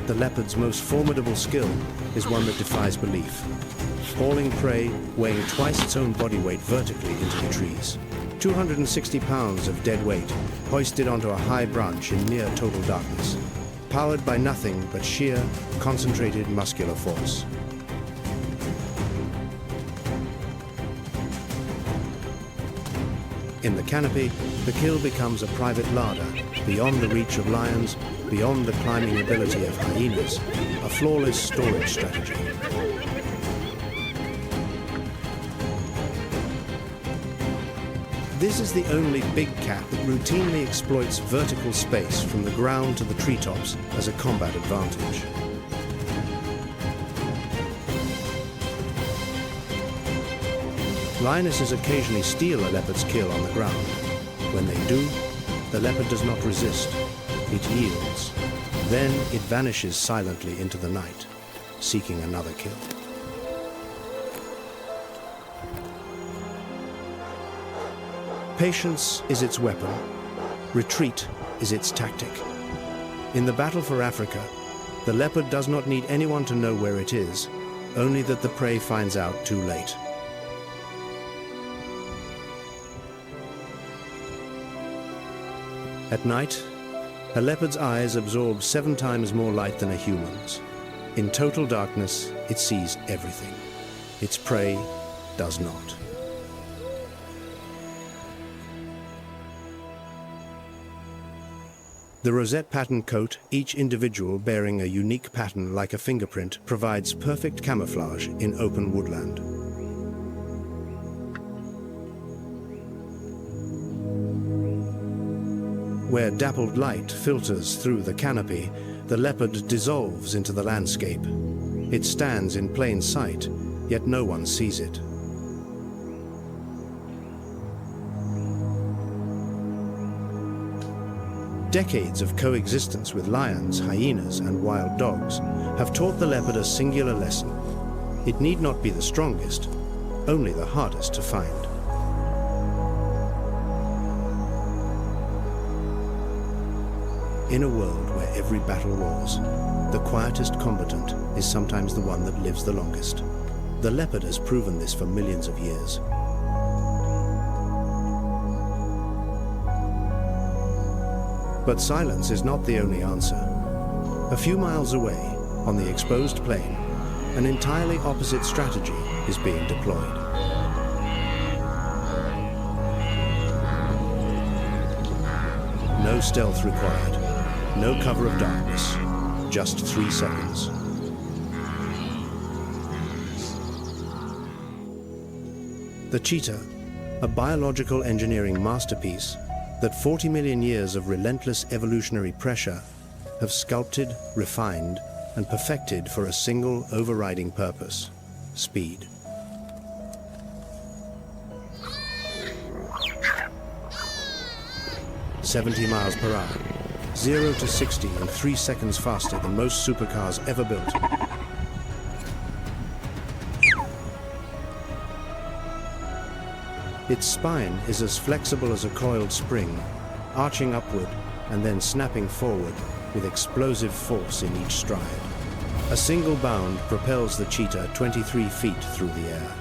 The leopard's most formidable skill is one that defies belief. Hauling prey, weighing twice its own body weight vertically into the trees. 260 pounds of dead weight, hoisted onto a high branch in near total darkness. Powered by nothing but sheer, concentrated muscular force. In the canopy, the kill becomes a private larder, beyond the reach of lions, beyond the climbing ability of hyenas, a flawless storage strategy. This is the only big cat that routinely exploits vertical space from the ground to the treetops as a combat advantage. Lionesses occasionally steal a leopard's kill on the ground. When they do, the leopard does not resist. It yields. Then it vanishes silently into the night, seeking another kill. Patience is its weapon. Retreat is its tactic. In the battle for Africa, the leopard does not need anyone to know where it is, only that the prey finds out too late. At night, a leopard's eyes absorb 7 times more light than a human's. In total darkness, it sees everything. Its prey, does not. The rosette pattern coat, each individual bearing a unique pattern like a fingerprint, provides perfect camouflage in open woodland. Where dappled light filters through the canopy, the leopard dissolves into the landscape. It stands in plain sight, yet no one sees it. Decades of coexistence with lions, hyenas, and wild dogs have taught the leopard a singular lesson. It need not be the strongest, only the hardest to find. In a world where every battle roars, the quietest combatant is sometimes the one that lives the longest. The leopard has proven this for millions of years. But silence is not the only answer. A few miles away, on the exposed plain, an entirely opposite strategy is being deployed. No stealth required, no cover of darkness, just 3 seconds. The cheetah, a biological engineering masterpiece that 40 million years of relentless evolutionary pressure have sculpted, refined, and perfected for a single overriding purpose: speed. "70 miles per hour, 0 to 60 in 3 seconds faster than most supercars ever built." Its spine is as flexible as a coiled spring, arching upward and then snapping forward with explosive force in each stride. A single bound propels the cheetah 23 feet through the air.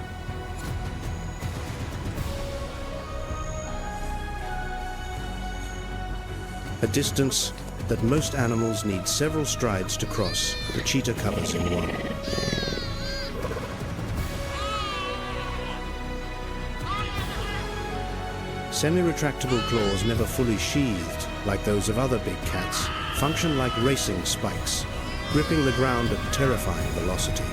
A distance that most animals need several strides to cross, the cheetah covers in one. Semi-retractable claws, never fully sheathed like those of other big cats, function like racing spikes, gripping the ground at terrifying velocity.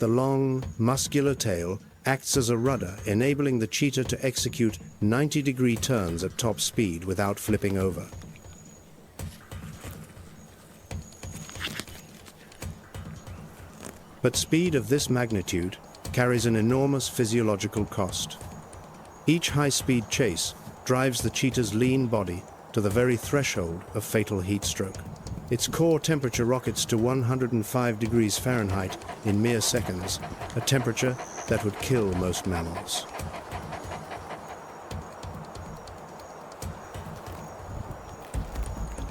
The long, muscular tail acts as a rudder, enabling the cheetah to execute 90-degree turns at top speed without flipping over. But speed of this magnitude carries an enormous physiological cost. Each high-speed chase drives the cheetah's lean body to the very threshold of fatal heat stroke. Its core temperature rockets to 105 degrees Fahrenheit in mere seconds, a temperature that would kill most mammals.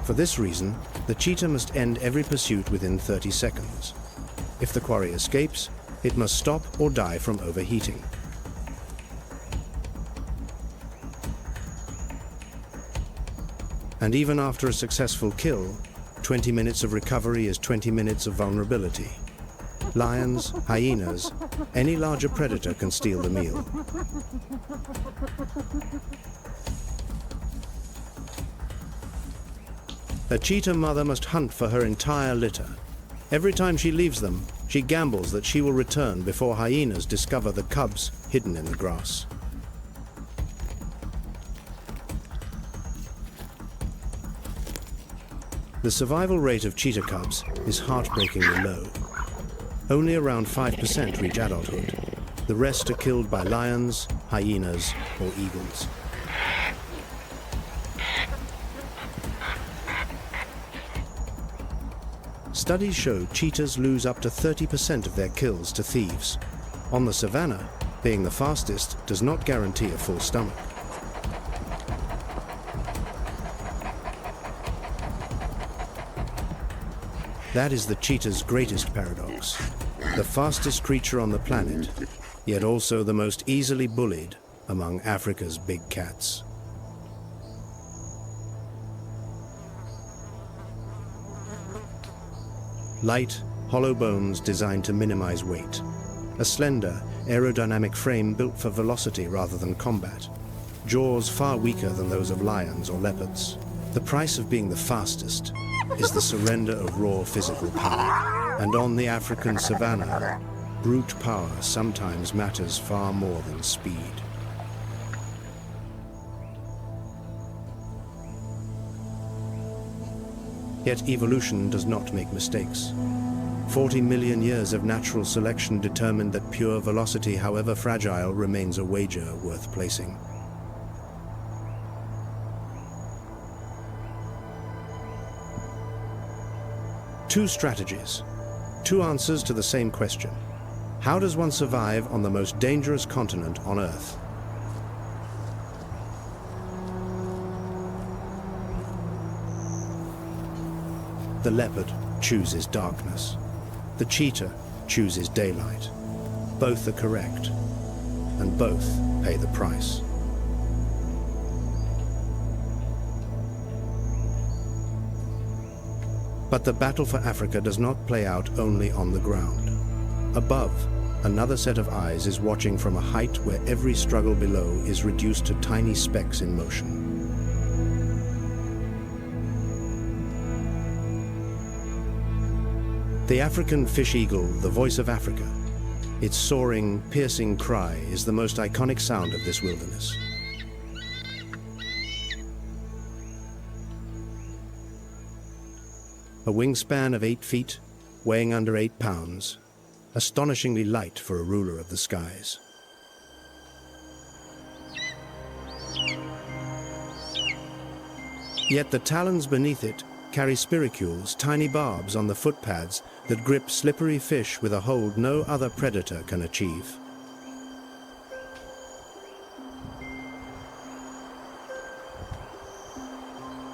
For this reason, the cheetah must end every pursuit within 30 seconds. If the quarry escapes, it must stop or die from overheating. And even after a successful kill, 20 minutes of recovery is 20 minutes of vulnerability. Lions, hyenas, any larger predator can steal the meal. A cheetah mother must hunt for her entire litter. Every time she leaves them, she gambles that she will return before hyenas discover the cubs hidden in the grass. The survival rate of cheetah cubs is heartbreakingly low. Only around 5% reach adulthood. The rest are killed by lions, hyenas, or eagles. Studies show cheetahs lose up to 30% of their kills to thieves. On the savannah, being the fastest does not guarantee a full stomach. That is the cheetah's greatest paradox. The fastest creature on the planet, yet also the most easily bullied among Africa's big cats. Light, hollow bones designed to minimize weight. A slender, aerodynamic frame built for velocity rather than combat. Jaws far weaker than those of lions or leopards. The price of being the fastest is the surrender of raw physical power. And on the African savanna, brute power sometimes matters far more than speed. Yet evolution does not make mistakes. 40 million years of natural selection determined that pure velocity, however fragile, remains a wager worth placing. Two strategies, two answers to the same question. How does one survive on the most dangerous continent on Earth? The leopard chooses darkness. The cheetah chooses daylight. Both are correct, and both pay the price. But the battle for Africa does not play out only on the ground. Above, another set of eyes is watching from a height where every struggle below is reduced to tiny specks in motion. The African fish eagle, the voice of Africa. Its soaring, piercing cry is the most iconic sound of this wilderness. A wingspan of 8 feet, weighing under 8 pounds, astonishingly light for a ruler of the skies. Yet the talons beneath it carry spiracules, tiny barbs on the footpads that grip slippery fish with a hold no other predator can achieve.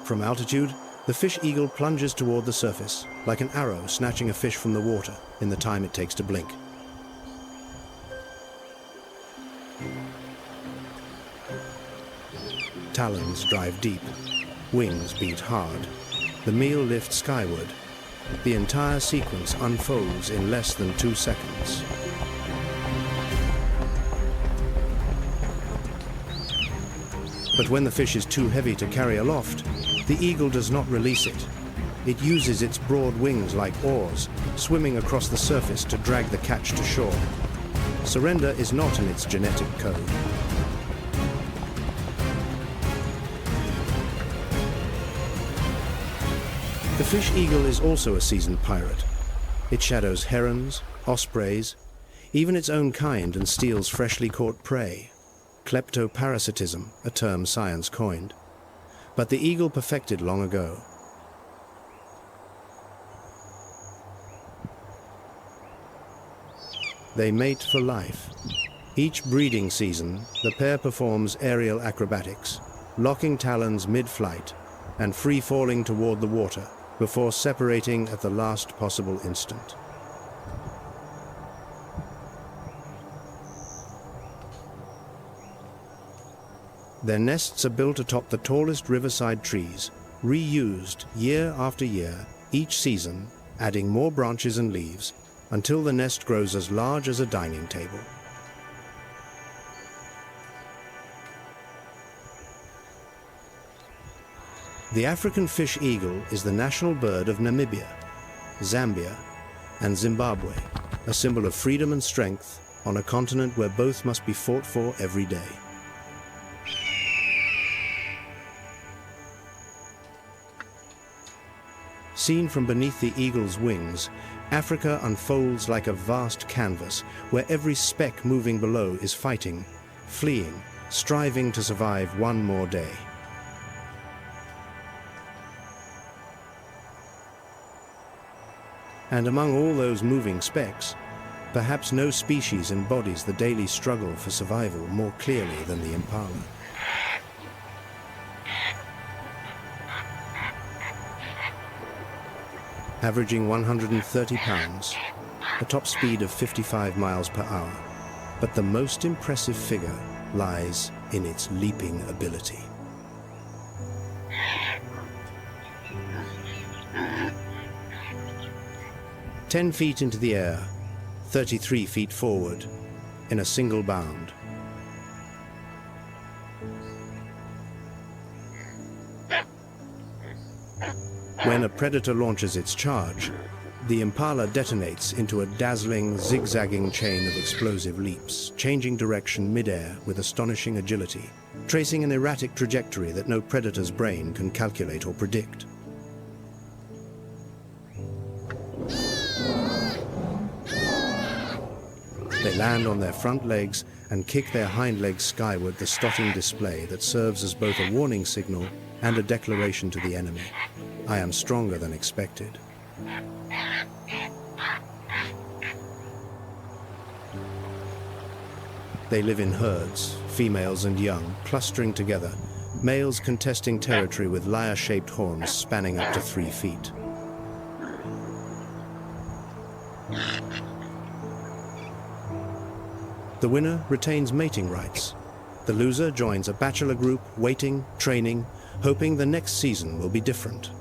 From altitude, the fish eagle plunges toward the surface, like an arrow snatching a fish from the water in the time it takes to blink. Talons drive deep, wings beat hard. The meal lifts skyward. The entire sequence unfolds in less than 2 seconds. But when the fish is too heavy to carry aloft, the eagle does not release it. It uses its broad wings like oars, swimming across the surface to drag the catch to shore. Surrender is not in its genetic code. The fish eagle is also a seasoned pirate. It shadows herons, ospreys, even its own kind, and steals freshly caught prey. Kleptoparasitism, a term science coined. But the eagle perfected long ago. They mate for life. Each breeding season, the pair performs aerial acrobatics, locking talons mid-flight and free-falling toward the water before separating at the last possible instant. Their nests are built atop the tallest riverside trees, reused year after year, each season, adding more branches and leaves, until the nest grows as large as a dining table. The African fish eagle is the national bird of Namibia, Zambia, and Zimbabwe, a symbol of freedom and strength on a continent where both must be fought for every day. Seen from beneath the eagle's wings, Africa unfolds like a vast canvas where every speck moving below is fighting, fleeing, striving to survive one more day. And among all those moving specks, perhaps no species embodies the daily struggle for survival more clearly than the impala. Averaging 130 pounds, a top speed of 55 miles per hour, but the most impressive figure lies in its leaping ability. 10 feet into the air, 33 feet forward, in a single bound. When a predator launches its charge, the impala detonates into a dazzling, zigzagging chain of explosive leaps, changing direction mid-air with astonishing agility, tracing an erratic trajectory that no predator's brain can calculate or predict. They land on their front legs and kick their hind legs skyward, the stotting display that serves as both a warning signal and a declaration to the enemy. I am stronger than expected. They live in herds, females and young, clustering together, males contesting territory with lyre-shaped horns spanning up to 3 feet. The winner retains mating rights. The loser joins a bachelor group, waiting, training, hoping the next season will be different.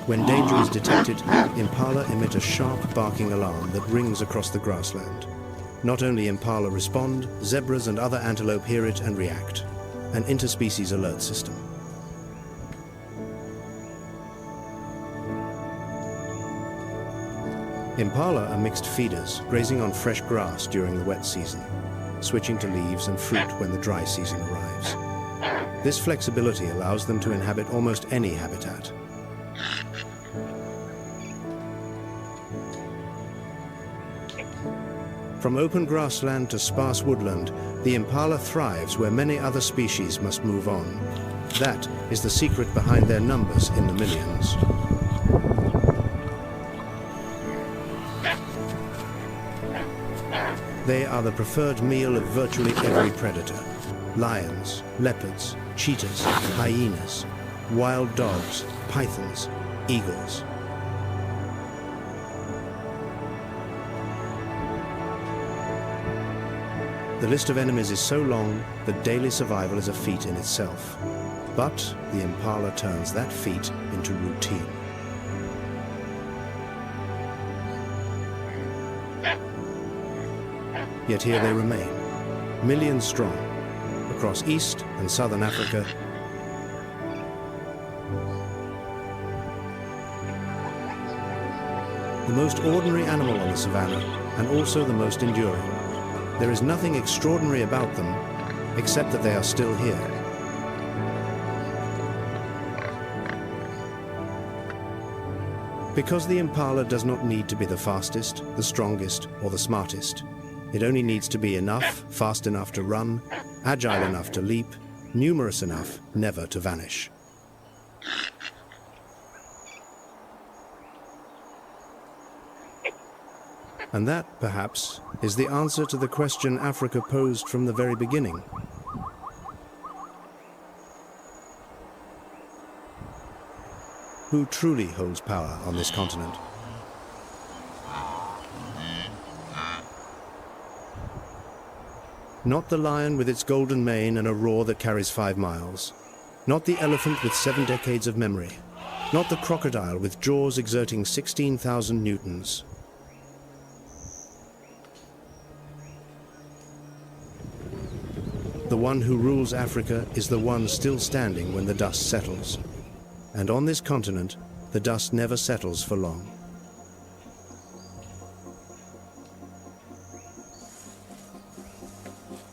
When danger is detected, impala emit a sharp barking alarm that rings across the grassland. Not only impala respond, zebras and other antelope hear it and react. An interspecies alert system. Impala are mixed feeders, grazing on fresh grass during the wet season, switching to leaves and fruit when the dry season arrives. This flexibility allows them to inhabit almost any habitat. From open grassland to sparse woodland, the impala thrives where many other species must move on. That is the secret behind their numbers in the millions. They are the preferred meal of virtually every predator. Lions, leopards, cheetahs, hyenas, wild dogs, pythons, eagles. The list of enemies is so long that daily survival is a feat in itself. But the impala turns that feat into routine. Yet here they remain, millions strong, across East and Southern Africa. The most ordinary animal on the savannah, and also the most enduring. There is nothing extraordinary about them, except that they are still here. Because the impala does not need to be the fastest, the strongest, or the smartest. It only needs to be enough, fast enough to run, agile enough to leap, numerous enough never to vanish. And that, perhaps, is the answer to the question Africa posed from the very beginning. Who truly holds power on this continent? Not the lion with its golden mane and a roar that carries 5 miles. Not the elephant with 7 decades of memory. Not the crocodile with jaws exerting 16,000 newtons. The one who rules Africa is the one still standing when the dust settles. And on this continent, the dust never settles for long.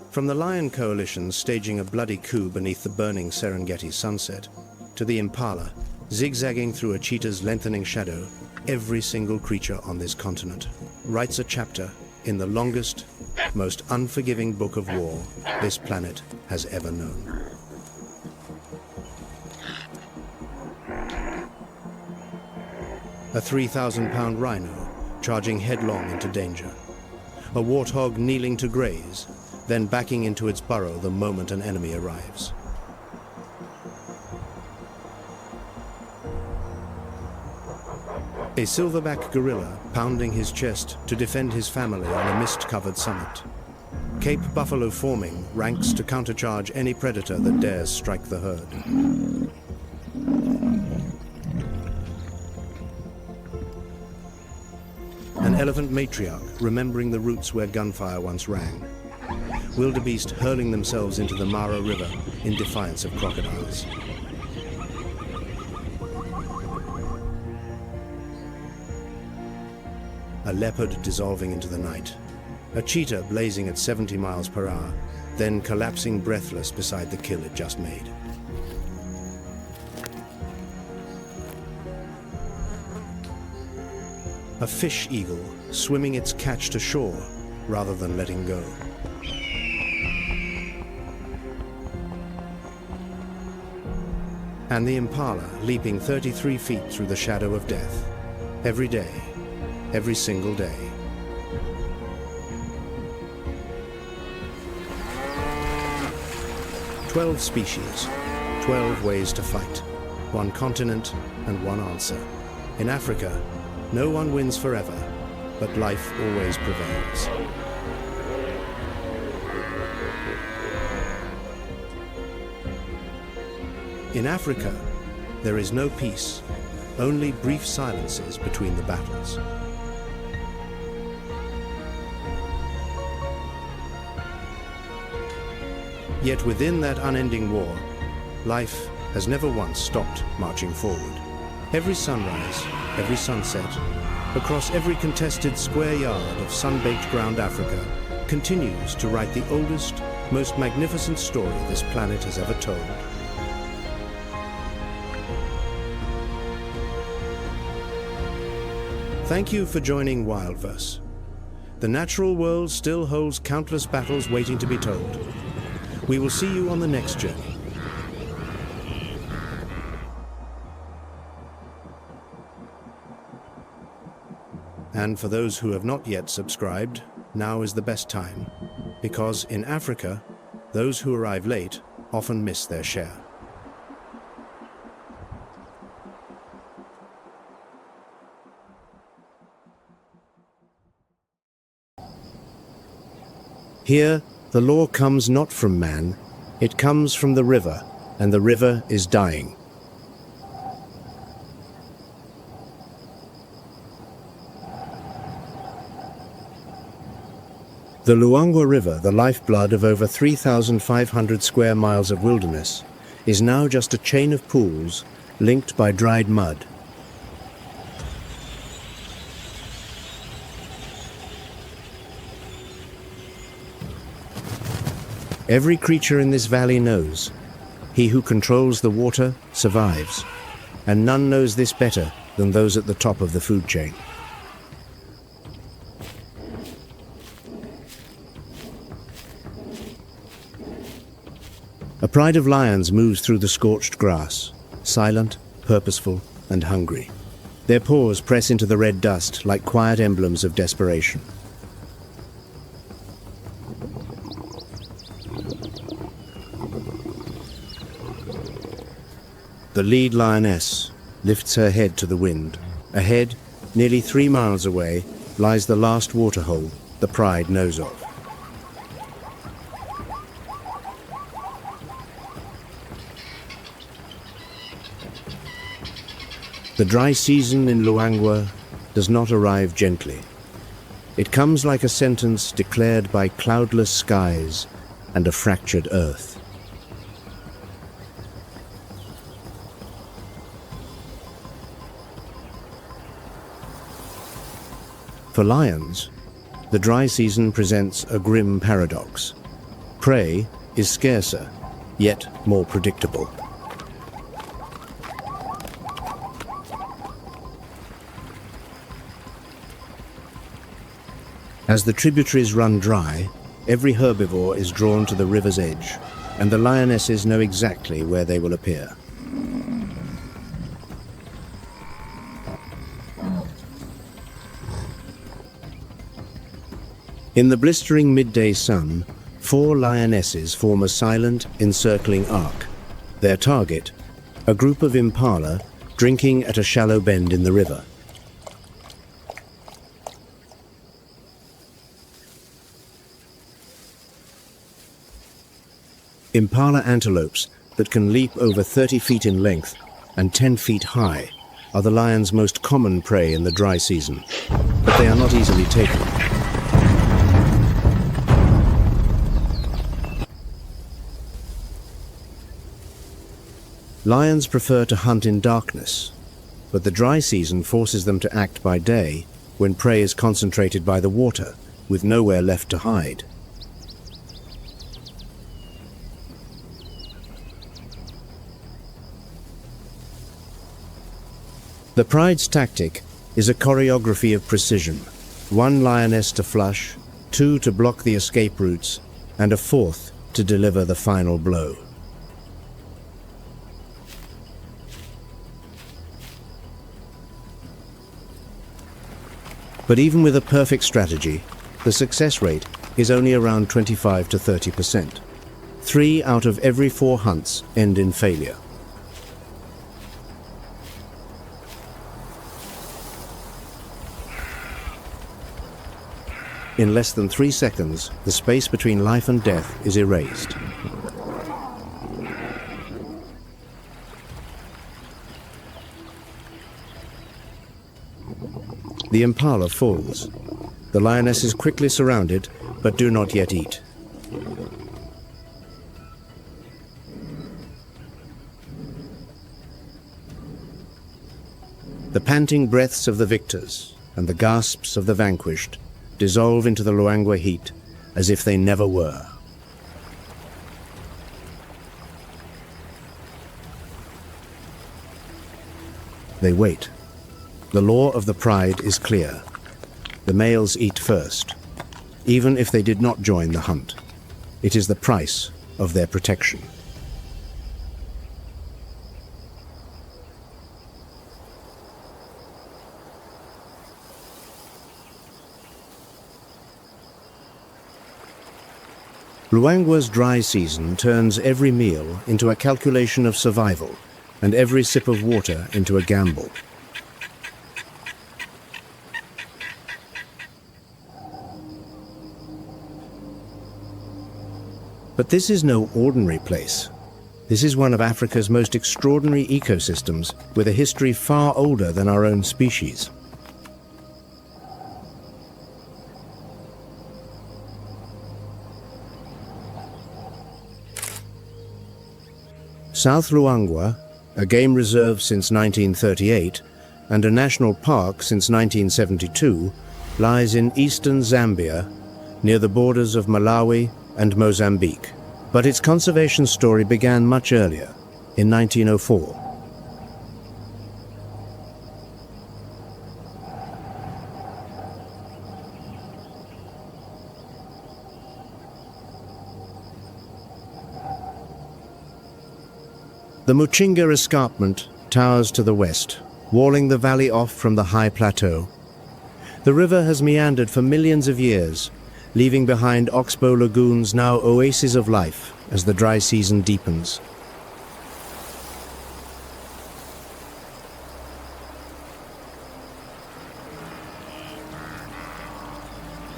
From the lion coalition staging a bloody coup beneath the burning Serengeti sunset, to the impala, zigzagging through a cheetah's lengthening shadow, every single creature on this continent writes a chapter in the longest, most unforgiving book of war this planet has ever known. A 3,000-pound rhino charging headlong into danger. A warthog kneeling to graze, then backing into its burrow the moment an enemy arrives. A silverback gorilla pounding his chest to defend his family on a mist-covered summit. Cape buffalo forming ranks to countercharge any predator that dares strike the herd. elephant matriarch remembering the roots where gunfire once rang. Wildebeest hurling themselves into the Mara River in defiance of crocodiles. A leopard dissolving into the night. A cheetah blazing at 70 miles per hour, then collapsing breathless beside the kill it just made. A fish eagle swimming its catch to shore rather than letting go. And the impala leaping 33 feet through the shadow of death. Every day, every single day. "12 species, 12 ways to fight, one continent and one answer. In Africa, no one wins forever, but life always prevails." In Africa, there is no peace, only brief silences between the battles. Yet within that unending war, life has never once stopped marching forward. Every sunrise, every sunset, across every contested square yard of sun-baked ground Africa, continues to write the oldest, most magnificent story this planet has ever told. Thank you for joining WildVerse. The natural world still holds countless battles waiting to be told. We will see you on the next journey. And for those who have not yet subscribed, now is the best time, because in Africa, those who arrive late often miss their share. Here, the law comes not from man, it comes from the river, and the river is dying. The Luangwa River, the lifeblood of over 3,500 square miles of wilderness, is now just a chain of pools linked by dried mud. Every creature in this valley knows, he who controls the water survives, and none knows this better than those at the top of the food chain. A pride of lions moves through the scorched grass, silent, purposeful, and hungry. Their paws press into the red dust like quiet emblems of desperation. The lead lioness lifts her head to the wind. Ahead, nearly 3 miles away, lies the last waterhole the pride knows of. The dry season in Luangwa does not arrive gently. It comes like a sentence declared by cloudless skies and a fractured earth. For lions, the dry season presents a grim paradox. Prey is scarcer, yet more predictable. As the tributaries run dry, every herbivore is drawn to the river's edge, and the lionesses know exactly where they will appear. In the blistering midday sun, 4 lionesses form a silent, encircling arc. Their target, a group of impala drinking at a shallow bend in the river. Impala antelopes that can leap over 30 feet in length and 10 feet high are the lion's most common prey in the dry season, but they are not easily taken. Lions prefer to hunt in darkness, but the dry season forces them to act by day when prey is concentrated by the water, with nowhere left to hide. The pride's tactic is a choreography of precision. 1 lioness to flush, 2 to block the escape routes, and a 4th to deliver the final blow. But even with a perfect strategy, the success rate is only around 25 to 30%. 3 out of every 4 hunts end in failure. In less than 3 seconds, the space between life and death is erased. The impala falls. The lioness is quickly surrounded, but do not yet eat. The panting breaths of the victors and the gasps of the vanquished dissolve into the Luangwa heat as if they never were. They wait. The law of the pride is clear. The males eat first, even if they did not join the hunt. It is the price of their protection. Luangwa's dry season turns every meal into a calculation of survival and every sip of water into a gamble. But this is no ordinary place. This is one of Africa's most extraordinary ecosystems, with a history far older than our own species. South Luangwa, a game reserve since 1938 and a national park since 1972, lies in eastern Zambia, near the borders of Malawi and Mozambique. But its conservation story began much earlier, in 1904. The Muchinga escarpment towers to the west, walling the valley off from the high plateau. The river has meandered for millions of years, leaving behind oxbow lagoons now oases of life as the dry season deepens.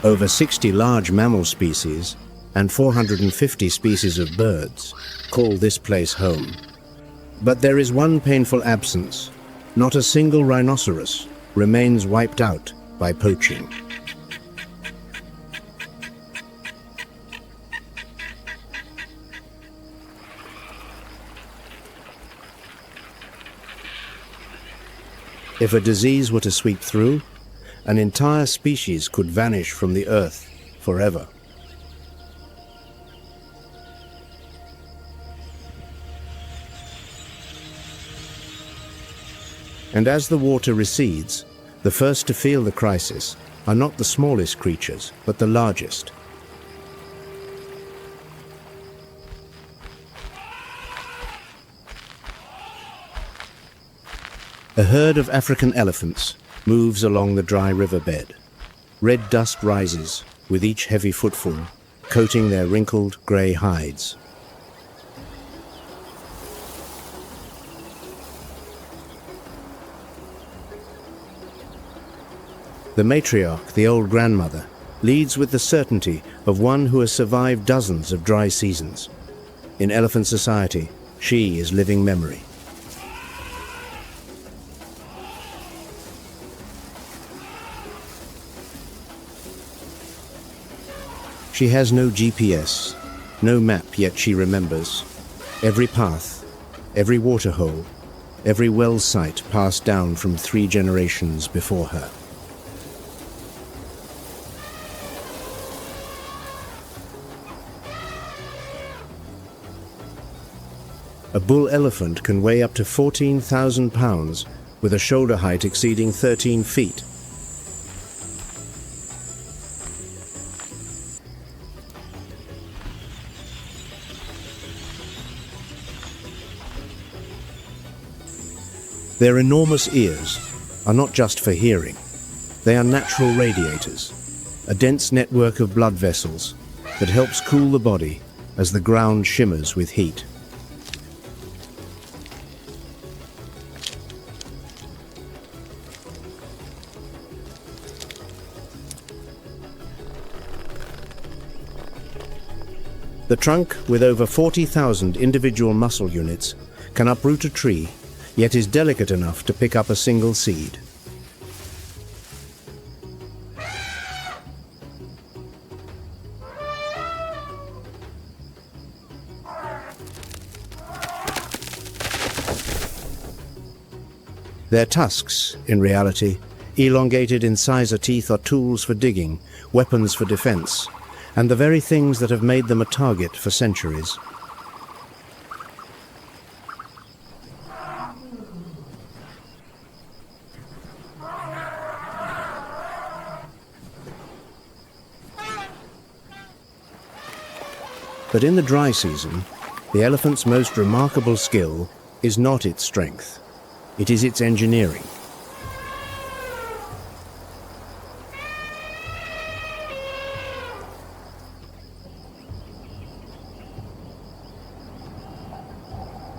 Over 60 large mammal species and 450 species of birds call this place home. But there is one painful absence. Not a single rhinoceros remains wiped out by poaching. If a disease were to sweep through, an entire species could vanish from the earth forever. And as the water recedes, the first to feel the crisis are not the smallest creatures, but the largest. A herd of African elephants moves along the dry riverbed. Red dust rises with each heavy footfall, coating their wrinkled grey hides. The matriarch, the old grandmother, leads with the certainty of one who has survived dozens of dry seasons. In elephant society, she is living memory. She has no GPS, no map, yet she remembers. Every path, every waterhole, every well site passed down from 3 generations before her. A bull elephant can weigh up to 14,000 pounds with a shoulder height exceeding 13 feet. Their enormous ears are not just for hearing. They are natural radiators, a dense network of blood vessels that helps cool the body as the ground shimmers with heat. The trunk, with over 40,000 individual muscle units, can uproot a tree, yet is delicate enough to pick up a single seed. Their tusks, in reality, elongated incisor teeth, are tools for digging, weapons for defense, and the very things that have made them a target for centuries. But in the dry season, the elephant's most remarkable skill is not its strength, it is its engineering.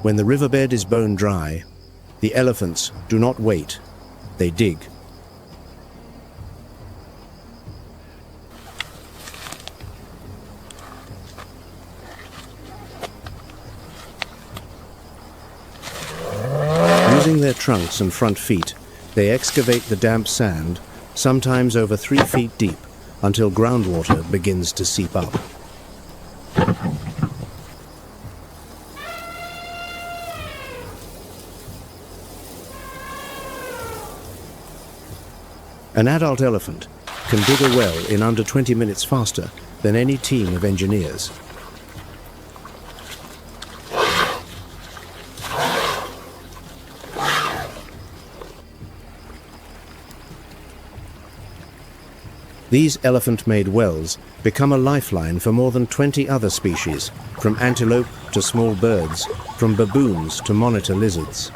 When the riverbed is bone dry, the elephants do not wait, they dig. Using their trunks and front feet, they excavate the damp sand, sometimes over 3 feet deep, until groundwater begins to seep up. An adult elephant can dig a well in under 20 minutes faster than any team of engineers. These elephant-made wells become a lifeline for more than 20 other species, from antelope to small birds, from baboons to monitor lizards.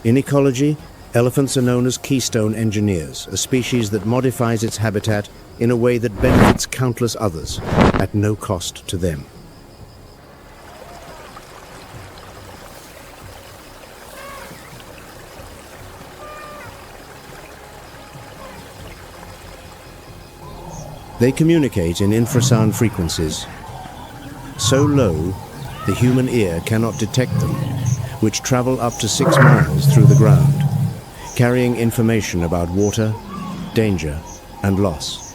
In ecology, elephants are known as keystone engineers, a species that modifies its habitat in a way that benefits countless others, at no cost to them. They communicate in infrasound frequencies, so low the human ear cannot detect them, which travel up to 6 miles through the ground, carrying information about water, danger, and loss.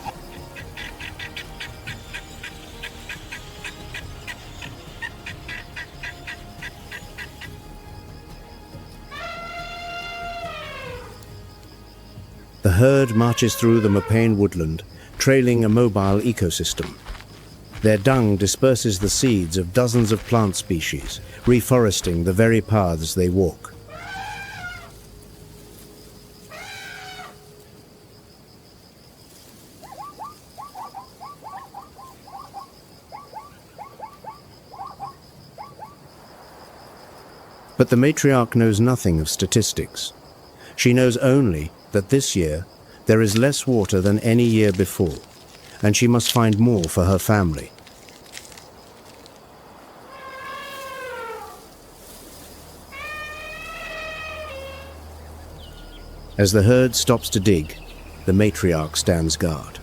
The herd marches through the Mopane woodland, trailing a mobile ecosystem. Their dung disperses the seeds of dozens of plant species, reforesting the very paths they walk. But the matriarch knows nothing of statistics. She knows only that this year there is less water than any year before, and she must find more for her family. As the herd stops to dig, the matriarch stands guard.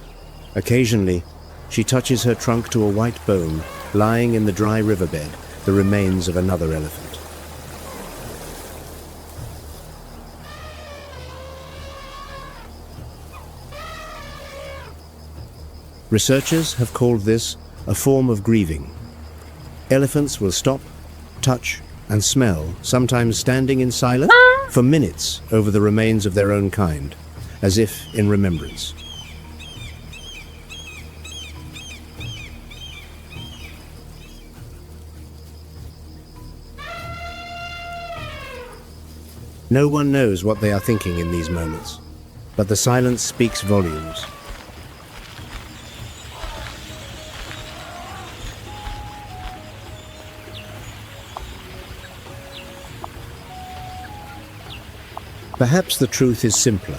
Occasionally, she touches her trunk to a white bone lying in the dry riverbed the remains of another elephant. Researchers have called this a form of grieving. Elephants will stop, touch, and smell, sometimes standing in silence for minutes over the remains of their own kind, as if in remembrance. No one knows what they are thinking in these moments, but the silence speaks volumes. Perhaps the truth is simpler.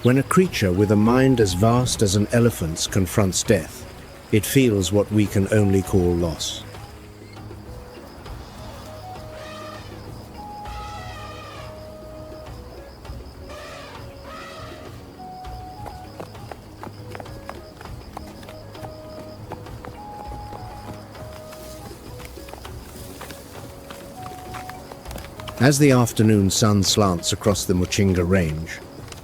When a creature with a mind as vast as an elephant's confronts death, it feels what we can only call loss. As the afternoon sun slants across the Muchinga range,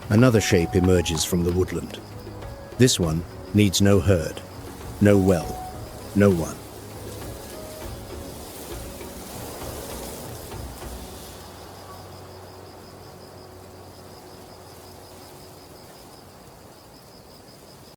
another shape emerges from the woodland. This one needs no herd, no well, no one.